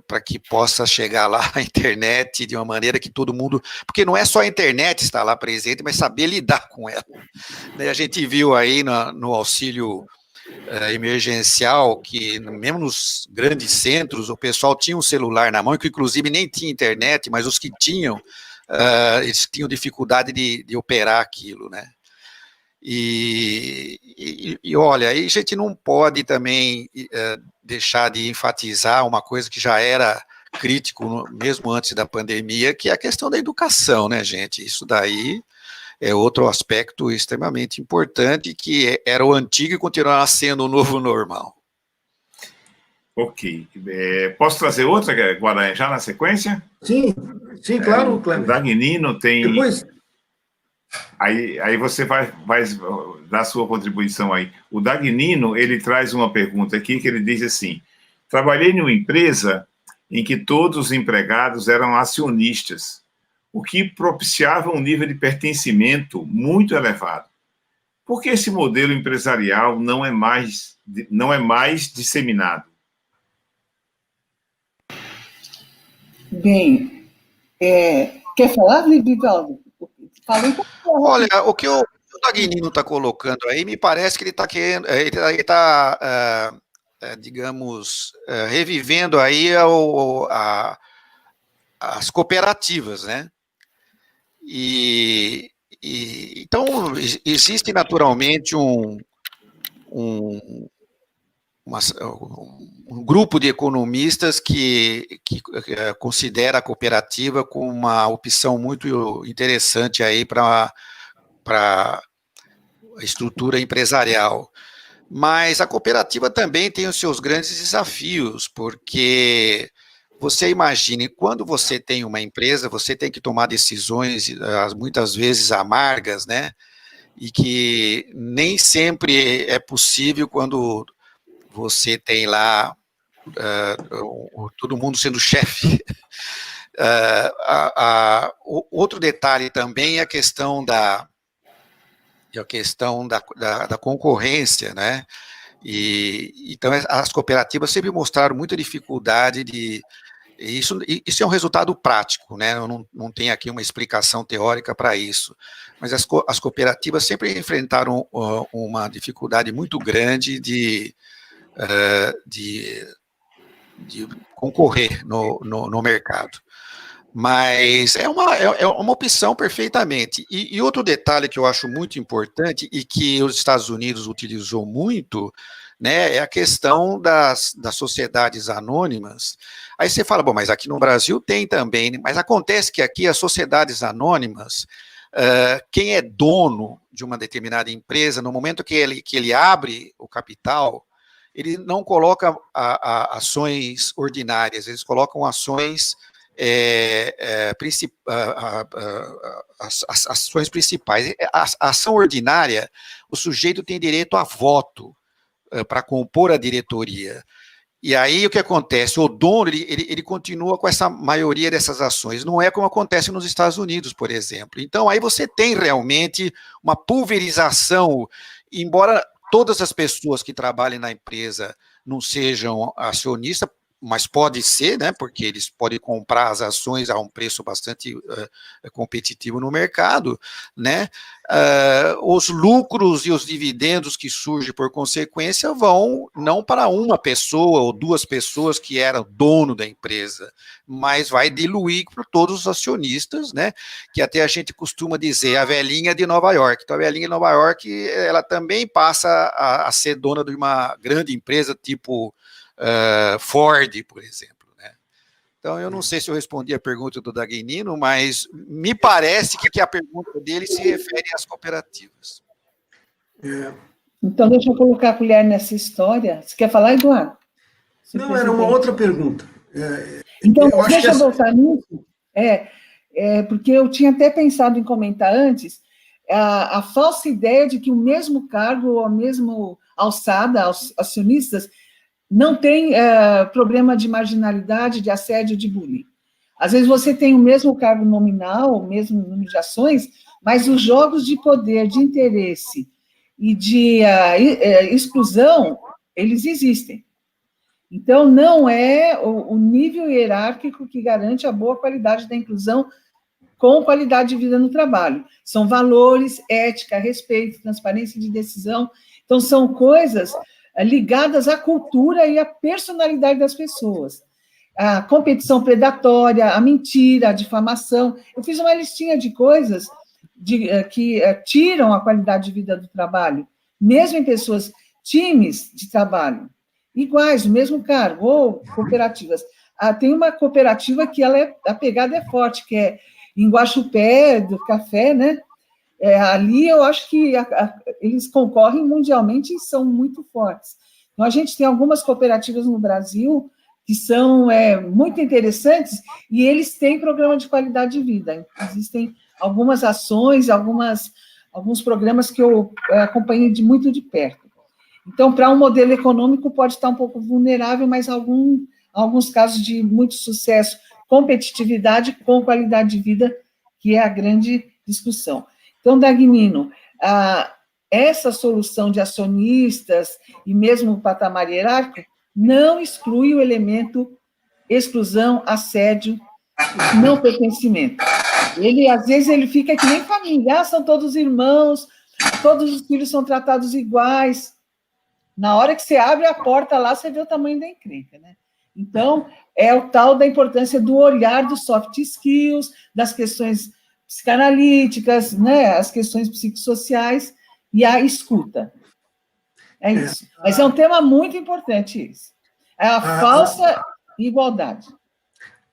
para que possa chegar lá a internet de uma maneira que todo mundo... Porque não é só a internet estar lá presente, mas saber lidar com ela. A gente viu aí no auxílio emergencial que, mesmo nos grandes centros, o pessoal tinha um celular na mão, que inclusive nem tinha internet, mas os que tinham, eles tinham dificuldade de operar aquilo, né? E olha, aí a gente não pode também deixar de enfatizar uma coisa que já era crítico mesmo antes da pandemia, que é a questão da educação, né, gente? Isso daí é outro aspecto extremamente importante, que era o antigo e continuará sendo o novo normal. Ok. Posso trazer outra, Guaranha, já na sequência? Sim, claro, Cleber. O Dagnino tem... Depois... Aí você vai dar sua contribuição aí. O Dagnino, ele traz uma pergunta aqui, que ele diz assim: trabalhei em uma empresa em que todos os empregados eram acionistas, o que propiciava um nível de pertencimento muito elevado. Por que esse modelo empresarial não é mais disseminado? Bem, quer falar, Vivaldo? Olha, o que o Dagnino está colocando aí, me parece que ele está querendo, ele está, digamos, revivendo aí as cooperativas, né? Então, existe naturalmente um grupo de economistas que considera a cooperativa como uma opção muito interessante aí para a estrutura empresarial. Mas a cooperativa também tem os seus grandes desafios, porque você imagine, quando você tem uma empresa, você tem que tomar decisões, muitas vezes amargas, né? E que nem sempre é possível quando você tem lá todo mundo sendo chefe. Outro detalhe também é a questão da concorrência, né? Então, as cooperativas sempre mostraram muita dificuldade de... Isso é um resultado prático, né? Eu não tenho aqui uma explicação teórica para isso, mas as cooperativas sempre enfrentaram uma dificuldade muito grande de concorrer no mercado. Mas é uma opção perfeitamente. E outro detalhe que eu acho muito importante e que os Estados Unidos utilizou muito, né, é a questão das sociedades anônimas. Aí você fala, bom, mas aqui no Brasil tem também, né? Mas acontece que aqui as sociedades anônimas, quem é dono de uma determinada empresa, no momento que ele abre o capital, ele não coloca ações ordinárias, eles colocam ações ações principais. A ação ordinária, o sujeito tem direito a voto para compor a diretoria. E aí o que acontece? O dono, ele continua com essa maioria dessas ações. Não é como acontece nos Estados Unidos, por exemplo. Então, aí você tem realmente uma pulverização, embora todas as pessoas que trabalhem na empresa não sejam acionistas, mas pode ser, né, porque eles podem comprar as ações a um preço bastante competitivo no mercado, né, os lucros e os dividendos que surgem por consequência vão não para uma pessoa ou duas pessoas que eram dono da empresa, mas vai diluir para todos os acionistas, né, que até a gente costuma dizer a velhinha de Nova York. Então a velhinha de Nova York, ela também passa a ser dona de uma grande empresa tipo Ford, por exemplo, né? Então, eu não sei se eu respondi a pergunta do Dagnino, mas me parece que a pergunta dele se refere às cooperativas. Então, deixa eu colocar a colher nessa história. Você quer falar, Eduardo? Não, era uma outra pergunta. Então, deixa eu voltar nisso. Porque eu tinha até pensado em comentar antes a falsa ideia de que o mesmo cargo ou a mesma alçada, aos acionistas, não tem problema de marginalidade, de assédio, de bullying. Às vezes você tem o mesmo cargo nominal, o mesmo número de ações, mas os jogos de poder, de interesse e de exclusão, eles existem. Então, não é o nível hierárquico que garante a boa qualidade da inclusão com qualidade de vida no trabalho. São valores, ética, respeito, transparência de decisão. Então, são coisas ligadas à cultura e à personalidade das pessoas. A competição predatória, a mentira, a difamação. Eu fiz uma listinha de coisas que tiram a qualidade de vida do trabalho, mesmo em pessoas, times de trabalho, iguais, o mesmo cargo, ou cooperativas. Tem uma cooperativa que a pegada é forte, que é em Guaxupé, do café, né? Ali eu acho que eles concorrem mundialmente e são muito fortes. Então, a gente tem algumas cooperativas no Brasil que são muito interessantes e eles têm programa de qualidade de vida. Existem algumas ações, alguns programas que eu acompanhei muito de perto. Então, para um modelo econômico pode estar um pouco vulnerável, mas alguns casos de muito sucesso, competitividade com qualidade de vida, que é a grande discussão. Então, Dagnino, essa solução de acionistas e mesmo o patamar hierárquico não exclui o elemento exclusão, assédio, não pertencimento. Às vezes, ele fica que nem família, são todos irmãos, todos os filhos são tratados iguais. Na hora que você abre a porta lá, você vê o tamanho da encrenca, né? Então, é o tal da importância do olhar dos soft skills, das questões psicanalíticas, né, as questões psicossociais e a escuta. É isso. Mas é um tema muito importante isso. É a falsa igualdade.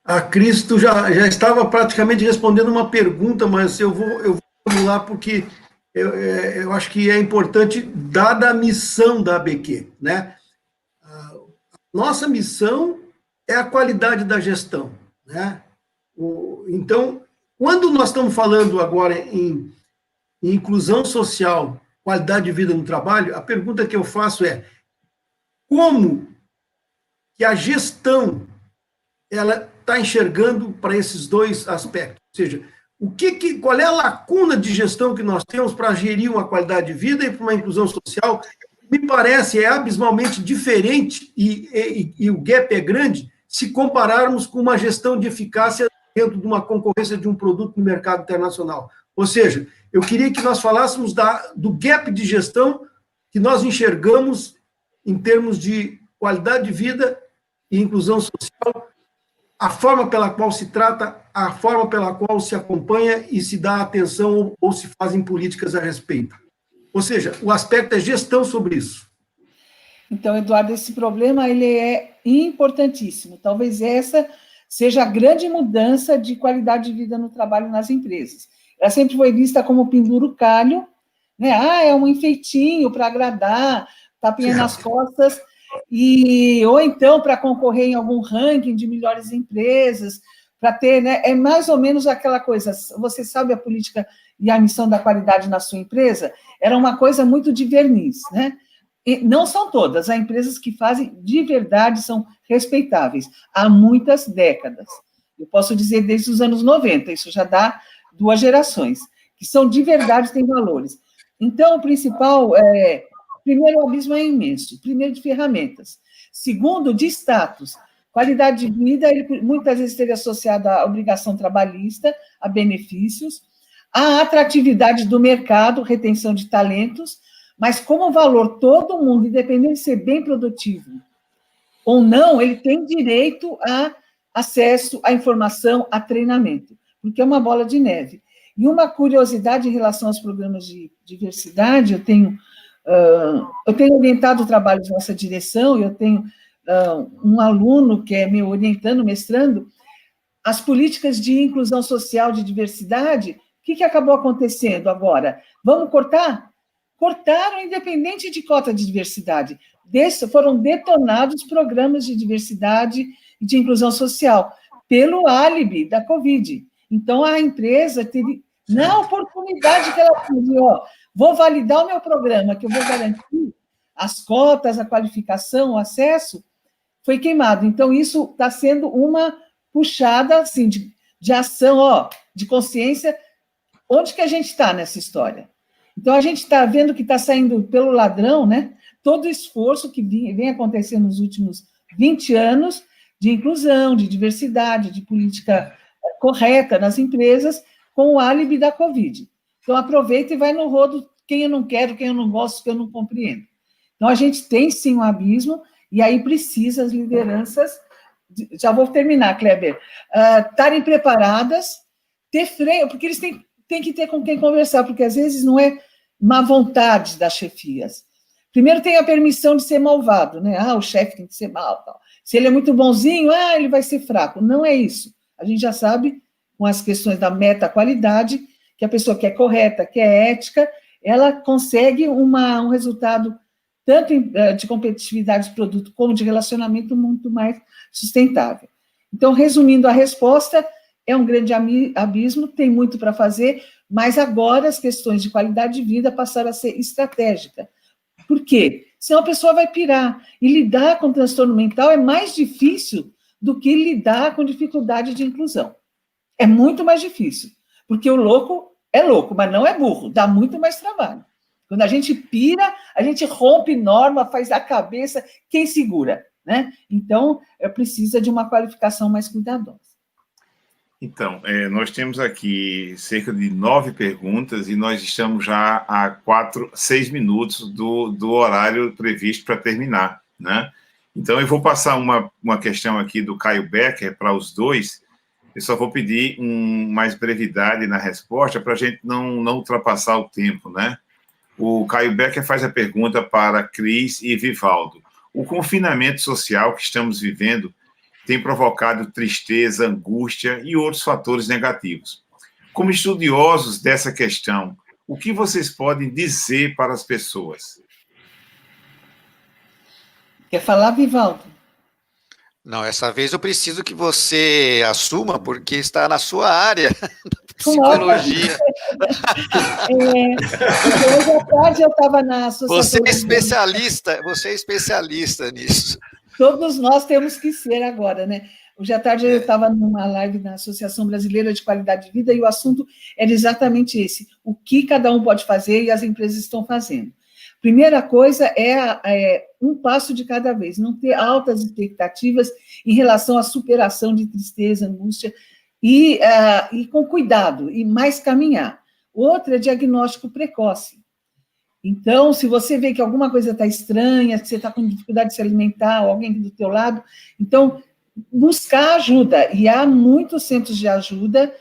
A Cristo já estava praticamente respondendo uma pergunta, mas eu vou formular porque eu acho que é importante, dada a missão da ABQ, né? Nossa missão é a qualidade da gestão, né? Então, quando nós estamos falando agora em inclusão social, qualidade de vida no trabalho, a pergunta que eu faço é como que a gestão ela está enxergando para esses dois aspectos? Ou seja, qual é a lacuna de gestão que nós temos para gerir uma qualidade de vida e para uma inclusão social me parece, é abismalmente diferente e o gap é grande se compararmos com uma gestão de eficácia dentro de uma concorrência de um produto no mercado internacional. Ou seja, eu queria que nós falássemos do gap de gestão que nós enxergamos em termos de qualidade de vida e inclusão social, a forma pela qual se trata, a forma pela qual se acompanha e se dá atenção ou se fazem políticas a respeito. Ou seja, o aspecto é gestão sobre isso. Então, Eduardo, esse problema ele é importantíssimo. Talvez essa seja a grande mudança de qualidade de vida no trabalho nas empresas. Ela sempre foi vista como penduricalho, né? É um enfeitinho para agradar, tapinha nas costas, ou então para concorrer em algum ranking de melhores empresas, para ter, né? É mais ou menos aquela coisa, você sabe a política e a missão da qualidade na sua empresa? Era uma coisa muito de verniz, né? E não são todas, há empresas que fazem de verdade, são respeitáveis, há muitas décadas. Eu posso dizer desde os anos 90, isso já dá 2 gerações, que são de verdade, têm valores. Então, o principal primeiro, o abismo é imenso. Primeiro, de ferramentas. Segundo, de status. Qualidade de vida, ele muitas vezes esteve associado à obrigação trabalhista, a benefícios, à atratividade do mercado, retenção de talentos, mas como valor, todo mundo, independente de ser bem produtivo ou não, ele tem direito a acesso à informação, a treinamento, porque é uma bola de neve. E uma curiosidade em relação aos programas de diversidade, eu tenho orientado o trabalho de nossa direção, eu tenho um aluno que é me orientando, mestrando, as políticas de inclusão social, de diversidade, o que acabou acontecendo agora? Vamos cortar? Cortaram, independente de cota de diversidade. Foram detonados programas de diversidade e de inclusão social, pelo álibi da Covid. Então, a empresa teve, na oportunidade que ela teve, vou validar o meu programa, que eu vou garantir as cotas, a qualificação, o acesso, foi queimado. Então, isso está sendo uma puxada assim, de ação, de consciência. Onde que a gente está nessa história? Então, a gente está vendo que está saindo pelo ladrão, né? Todo o esforço que vem acontecendo nos últimos 20 anos de inclusão, de diversidade, de política correta nas empresas, com o álibi da Covid. Então, aproveita e vai no rodo quem eu não quero, quem eu não gosto, quem eu não compreendo. Então, a gente tem, sim, um abismo, e aí precisa as lideranças, já vou terminar, Kleber, estarem preparadas, ter freio, porque eles têm que ter com quem conversar, porque às vezes não é má vontade das chefias. Primeiro tem a permissão de ser malvado, né? O chefe tem que ser mal, tal. Se ele é muito bonzinho, ele vai ser fraco. Não é isso. A gente já sabe, com as questões da meta-qualidade, que a pessoa que é correta, que é ética, ela consegue um resultado tanto de competitividade de produto como de relacionamento muito mais sustentável. Então, resumindo a resposta, é um grande abismo, tem muito para fazer, mas agora as questões de qualidade de vida passaram a ser estratégicas. Por quê? Senão a pessoa vai pirar. E lidar com transtorno mental é mais difícil do que lidar com dificuldade de inclusão. É muito mais difícil, porque o louco é louco, mas não é burro, dá muito mais trabalho. Quando a gente pira, a gente rompe norma, faz a cabeça, quem segura, né? Então, precisa de uma qualificação mais cuidadosa. Então, nós temos aqui cerca de 9 perguntas e nós estamos já a 6 minutos do horário previsto para terminar, né? Então, eu vou passar uma questão aqui do Caio Becker para os dois. Eu só vou pedir mais brevidade na resposta para a gente não ultrapassar o tempo, né? O Caio Becker faz a pergunta para Cris e Vivaldo. O confinamento social que estamos vivendo tem provocado tristeza, angústia e outros fatores negativos. Como estudiosos dessa questão, o que vocês podem dizer para as pessoas? Quer falar, Vivaldo? Não, essa vez eu preciso que você assuma, porque está na sua área da psicologia. Hoje à tarde eu estava na associação... Você é especialista nisso. Todos nós temos que ser agora, né? Hoje à tarde eu estava numa live na Associação Brasileira de Qualidade de Vida e o assunto era exatamente esse, o que cada um pode fazer e as empresas estão fazendo. Primeira coisa é um passo de cada vez, não ter altas expectativas em relação à superação de tristeza, angústia, e com cuidado, e mais caminhar. Outra é diagnóstico precoce. Então, se você vê que alguma coisa está estranha, que você está com dificuldade de se alimentar, ou alguém do teu lado, então, buscar ajuda. E há muitos centros de ajuda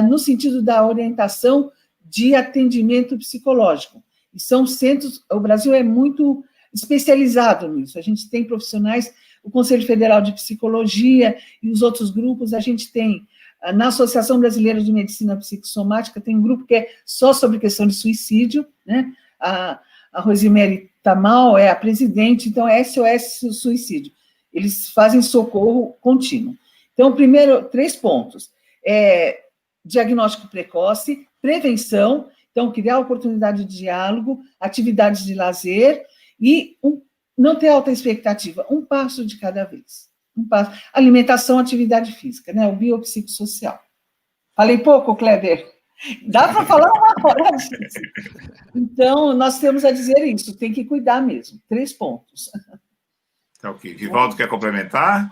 no sentido da orientação de atendimento psicológico. E são centros, o Brasil é muito especializado nisso. A gente tem profissionais, o Conselho Federal de Psicologia e os outros grupos, a gente tem, na Associação Brasileira de Medicina Psicossomática, tem um grupo que é só sobre questão de suicídio, né? A Rosemary Tamal é a presidente, então é SOS Suicídio. Eles fazem socorro contínuo. Então, primeiro, 3 pontos. Diagnóstico precoce, prevenção, então, criar oportunidade de diálogo, atividades de lazer e não ter alta expectativa, um passo de cada vez. Um passo. Alimentação, atividade física, né? O biopsicossocial. Falei pouco, Kleber? Dá para falar uma hora disso. Então, nós temos a dizer isso, tem que cuidar mesmo. 3 pontos. Tá ok. Vivaldo quer complementar?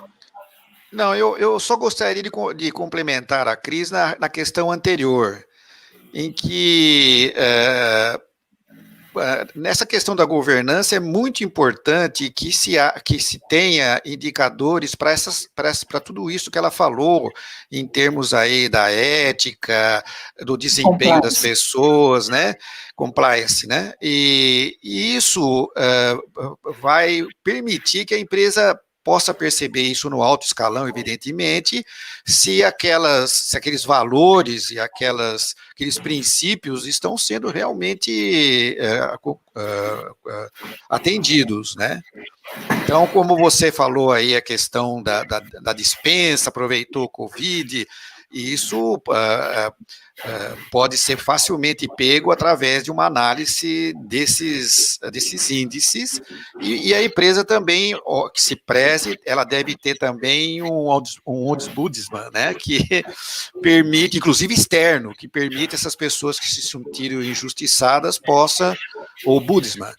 Não, eu só gostaria de complementar a Cris na questão anterior, em que nessa questão da governança é muito importante que se tenha indicadores para tudo isso que ela falou, em termos aí da ética, do desempenho das pessoas, né? Compliance, né? E isso vai permitir que a empresa possa perceber isso no alto escalão, evidentemente, se aqueles valores e aqueles princípios estão sendo realmente atendidos, né? Então, como você falou aí, a questão da dispensa, aproveitou o Covid, e isso pode ser facilmente pego através de uma análise desses índices, e a empresa também, que se preze, ela deve ter também um ombudsman, né, que permite, inclusive externo, que permite essas pessoas que se sentiram injustiçadas ou ombudsman,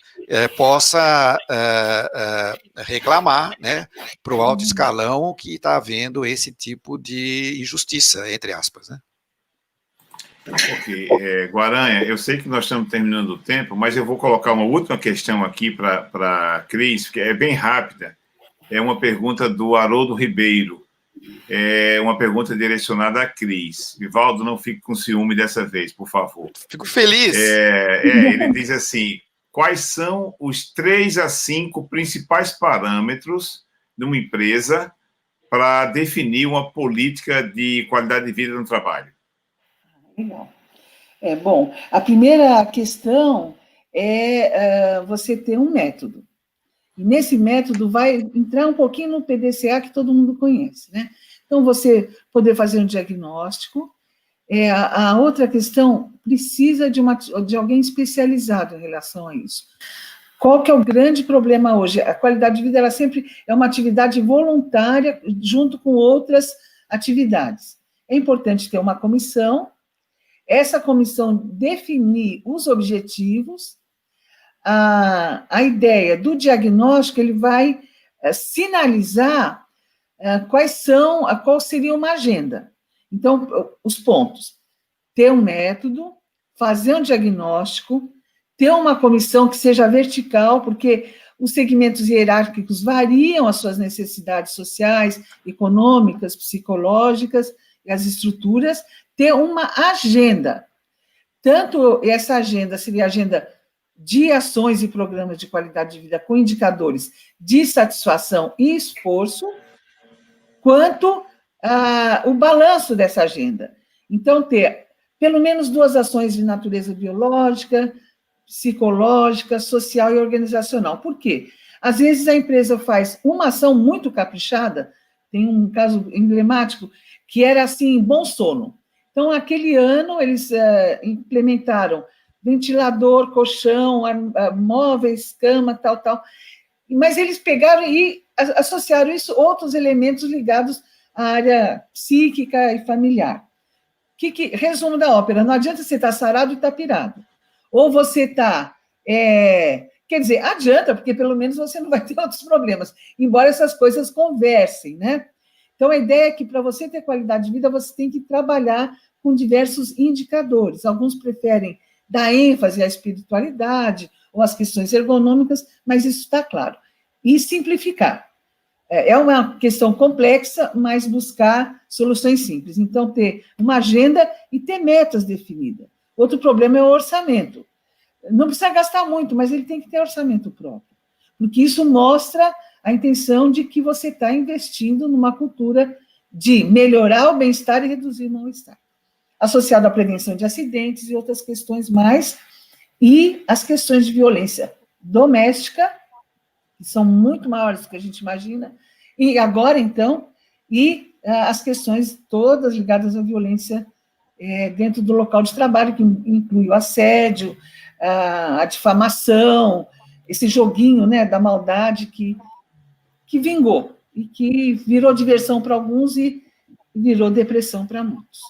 possa reclamar, né, para o alto escalão que está havendo esse tipo de injustiça, entre aspas, né? Ok. Guaranha, eu sei que nós estamos terminando o tempo, mas eu vou colocar uma última questão aqui para a Cris, que é bem rápida. É uma pergunta do Haroldo Ribeiro. É uma pergunta direcionada à Cris. Vivaldo, não fique com ciúme dessa vez, por favor. Fico feliz. Ele diz assim: quais são os 3 a 5 principais parâmetros de uma empresa para definir uma política de qualidade de vida no trabalho? Legal. Bom, a primeira questão é você ter um método. E nesse método vai entrar um pouquinho no PDCA que todo mundo conhece, né? Então, você poder fazer um diagnóstico. A outra questão, precisa de alguém especializado em relação a isso. Qual que é o grande problema hoje? A qualidade de vida, ela sempre é uma atividade voluntária junto com outras atividades. É importante ter uma comissão, essa comissão definir os objetivos, a ideia do diagnóstico, ele vai sinalizar qual seria uma agenda. Então, os pontos: ter um método, fazer um diagnóstico, ter uma comissão que seja vertical, porque os segmentos hierárquicos variam as suas necessidades sociais, econômicas, psicológicas, e as estruturas, ter uma agenda. Tanto essa agenda seria a agenda de ações e programas de qualidade de vida com indicadores de satisfação e esforço, quanto o balanço dessa agenda. Então, ter pelo menos 2 ações de natureza biológica, psicológica, social e organizacional. Por quê? Às vezes a empresa faz uma ação muito caprichada, tem um caso emblemático, que era assim, bom sono. Então, aquele ano, eles implementaram ventilador, colchão, móveis, cama, tal. Mas eles pegaram e associaram isso a outros elementos ligados à área psíquica e familiar. Resumo da ópera: não adianta você estar sarado e estar pirado. Ou você está Quer dizer, adianta, porque pelo menos você não vai ter outros problemas, embora essas coisas conversem, né? Então, a ideia é que para você ter qualidade de vida, você tem que trabalhar com diversos indicadores. Alguns preferem dar ênfase à espiritualidade ou às questões ergonômicas, mas isso está claro. E simplificar. É uma questão complexa, mas buscar soluções simples. Então, ter uma agenda e ter metas definidas. Outro problema é o orçamento. Não precisa gastar muito, mas ele tem que ter orçamento próprio, porque isso mostra a intenção de que você está investindo numa cultura de melhorar o bem-estar e reduzir o mal-estar, associado à prevenção de acidentes e outras questões mais, e as questões de violência doméstica, que são muito maiores do que a gente imagina, e agora, então, e as questões todas ligadas à violência dentro do local de trabalho, que inclui o assédio, a difamação, esse joguinho, né, da maldade que vingou, e que virou diversão para alguns e virou depressão para muitos.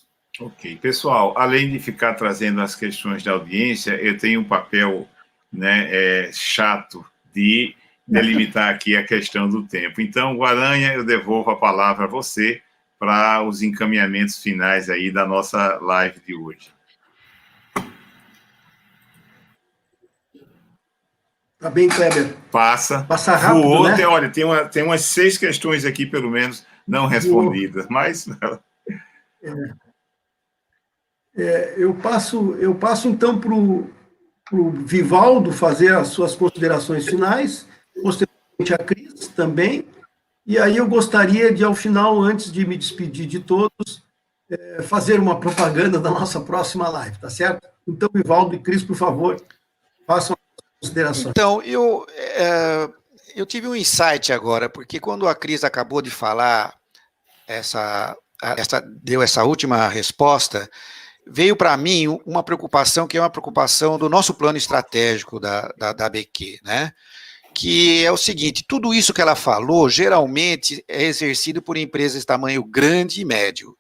Ok. Pessoal, além de ficar trazendo as questões da audiência, eu tenho um papel, né, chato de delimitar aqui a questão do tempo. Então, Guaranha, eu devolvo a palavra a você para os encaminhamentos finais aí da nossa live de hoje. Tá bem, Kleber? Passa rápido, voou, né? Olha, tem umas 6 questões aqui, pelo menos, não respondidas, mas... Eu passo então, para o Vivaldo fazer as suas considerações finais, posteriormente a Cris também, e aí eu gostaria de, ao final, antes de me despedir de todos, fazer uma propaganda da nossa próxima live, tá certo? Então, Vivaldo e Cris, por favor, façam as considerações. Então, eu tive um insight agora, porque quando a Cris acabou de falar, deu essa última resposta, veio para mim uma preocupação, que é uma preocupação do nosso plano estratégico da ABQ, né? Que é o seguinte: tudo isso que ela falou, geralmente é exercido por empresas de tamanho grande e médio,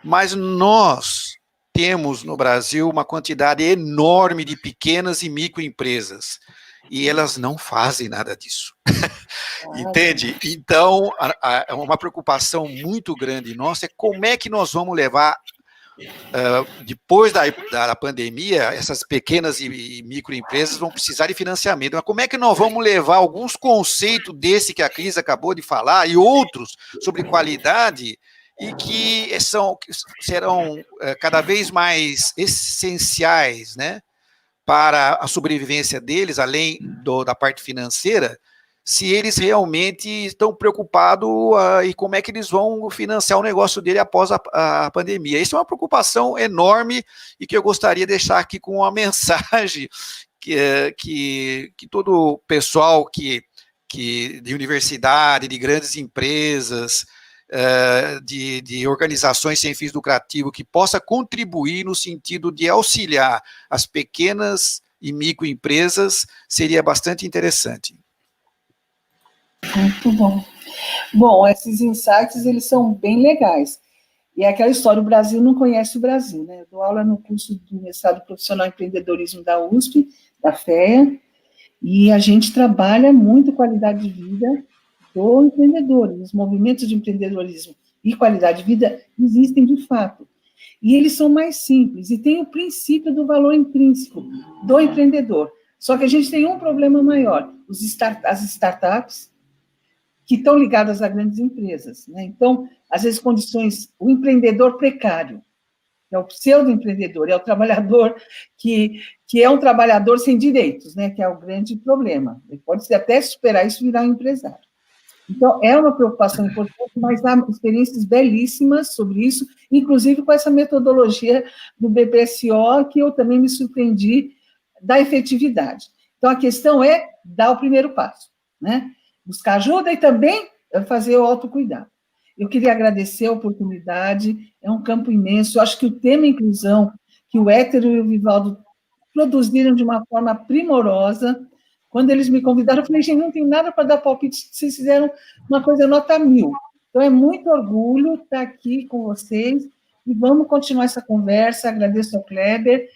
mas nós temos no Brasil uma quantidade enorme de pequenas e microempresas, e elas não fazem nada disso. Entende? Então, uma preocupação muito grande nossa é como é que nós vamos levar, depois da pandemia, essas pequenas e microempresas vão precisar de financiamento. Mas como é que nós vamos levar alguns conceitos desse que a Cris acabou de falar e outros sobre qualidade, e que serão cada vez mais essenciais, né, para a sobrevivência deles, além da parte financeira, se eles realmente estão preocupados e como é que eles vão financiar o negócio dele após a pandemia. Isso é uma preocupação enorme e que eu gostaria de deixar aqui com uma mensagem que todo o pessoal de universidade, de grandes empresas, de organizações sem fins lucrativos, que possa contribuir no sentido de auxiliar as pequenas e microempresas, seria bastante interessante. Muito bom. Bom, esses insights, eles são bem legais. E é aquela história, o Brasil não conhece o Brasil, né? Eu dou aula no curso do mestrado profissional em empreendedorismo da USP, da FEA, e a gente trabalha muito qualidade de vida do empreendedor. Os movimentos de empreendedorismo e qualidade de vida existem de fato. E eles são mais simples, e tem o princípio do valor intrínseco do empreendedor. Só que a gente tem um problema maior: as startups, que estão ligadas a grandes empresas, né? Então, às vezes, o empreendedor precário, é o pseudo-empreendedor, é o trabalhador que é um trabalhador sem direitos, né? Que é o grande problema. Ele pode até superar isso e virar um empresário. Então, é uma preocupação importante, mas há experiências belíssimas sobre isso, inclusive com essa metodologia do BPSO, que eu também me surpreendi da efetividade. Então, a questão é dar o primeiro passo, né? Buscar ajuda e também fazer o autocuidado. Eu queria agradecer a oportunidade, é um campo imenso. Eu acho que o tema inclusão, que o Héctor e o Vivaldo produziram de uma forma primorosa. Quando eles me convidaram, eu falei: gente, não tem nada para dar palpite, vocês fizeram uma coisa nota 1000. Então, é muito orgulho estar aqui com vocês, e vamos continuar essa conversa. Agradeço ao Kleber,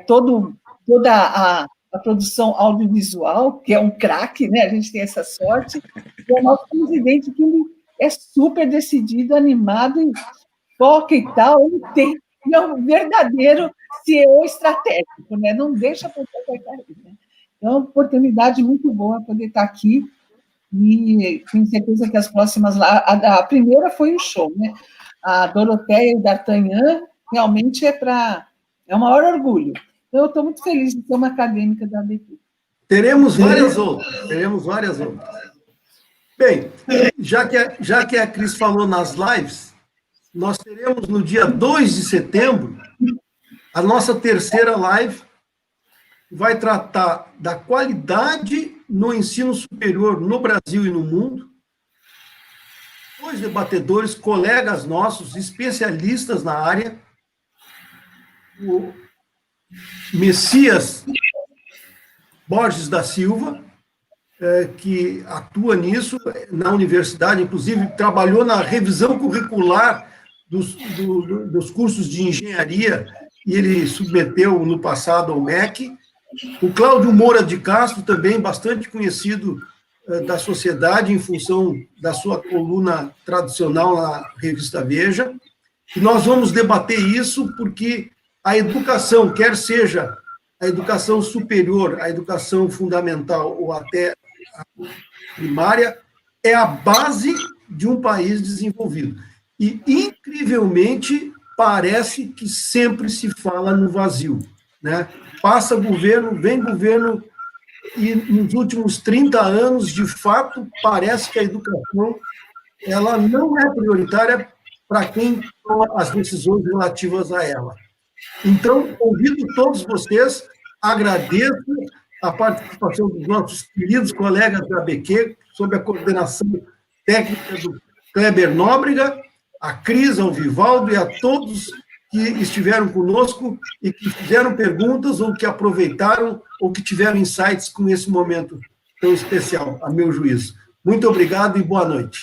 toda a produção audiovisual, que é um craque, né? A gente tem essa sorte. E o nosso presidente, que ele é super decidido, animado, e foca e tal, ele é um verdadeiro CEO estratégico, né? Não deixa a pessoa cair, né? Então, é uma oportunidade muito boa poder estar aqui, e tenho certeza que as próximas lá, a primeira foi um show, né? A Doroteia e o D'Artagnan realmente é um maior orgulho. Então, eu estou muito feliz de ser uma acadêmica da ABQ. Teremos várias outras. Bem, já que a Cris falou nas lives, nós teremos no dia 2 de setembro a nossa terceira live, que vai tratar da qualidade no ensino superior no Brasil e no mundo. 2 debatedores, colegas nossos, especialistas na área, o Messias Borges da Silva, que atua nisso na universidade, inclusive trabalhou na revisão curricular dos cursos de engenharia, e ele submeteu no passado ao MEC. O Cláudio Moura de Castro, também bastante conhecido da sociedade em função da sua coluna tradicional na revista Veja. E nós vamos debater isso porque a educação, quer seja a educação superior, a educação fundamental ou até a primária, é a base de um país desenvolvido. E, incrivelmente, parece que sempre se fala no vazio, né? Passa governo, vem governo, e nos últimos 30 anos, de fato, parece que a educação ela não é prioritária para quem toma as decisões relativas a ela. Então, convido todos vocês, agradeço a participação dos nossos queridos colegas da ABQ, sob a coordenação técnica do Kleber Nóbrega, a Cris, ao Vivaldo e a todos que estiveram conosco e que fizeram perguntas ou que aproveitaram ou que tiveram insights com esse momento tão especial, a meu juízo. Muito obrigado e boa noite.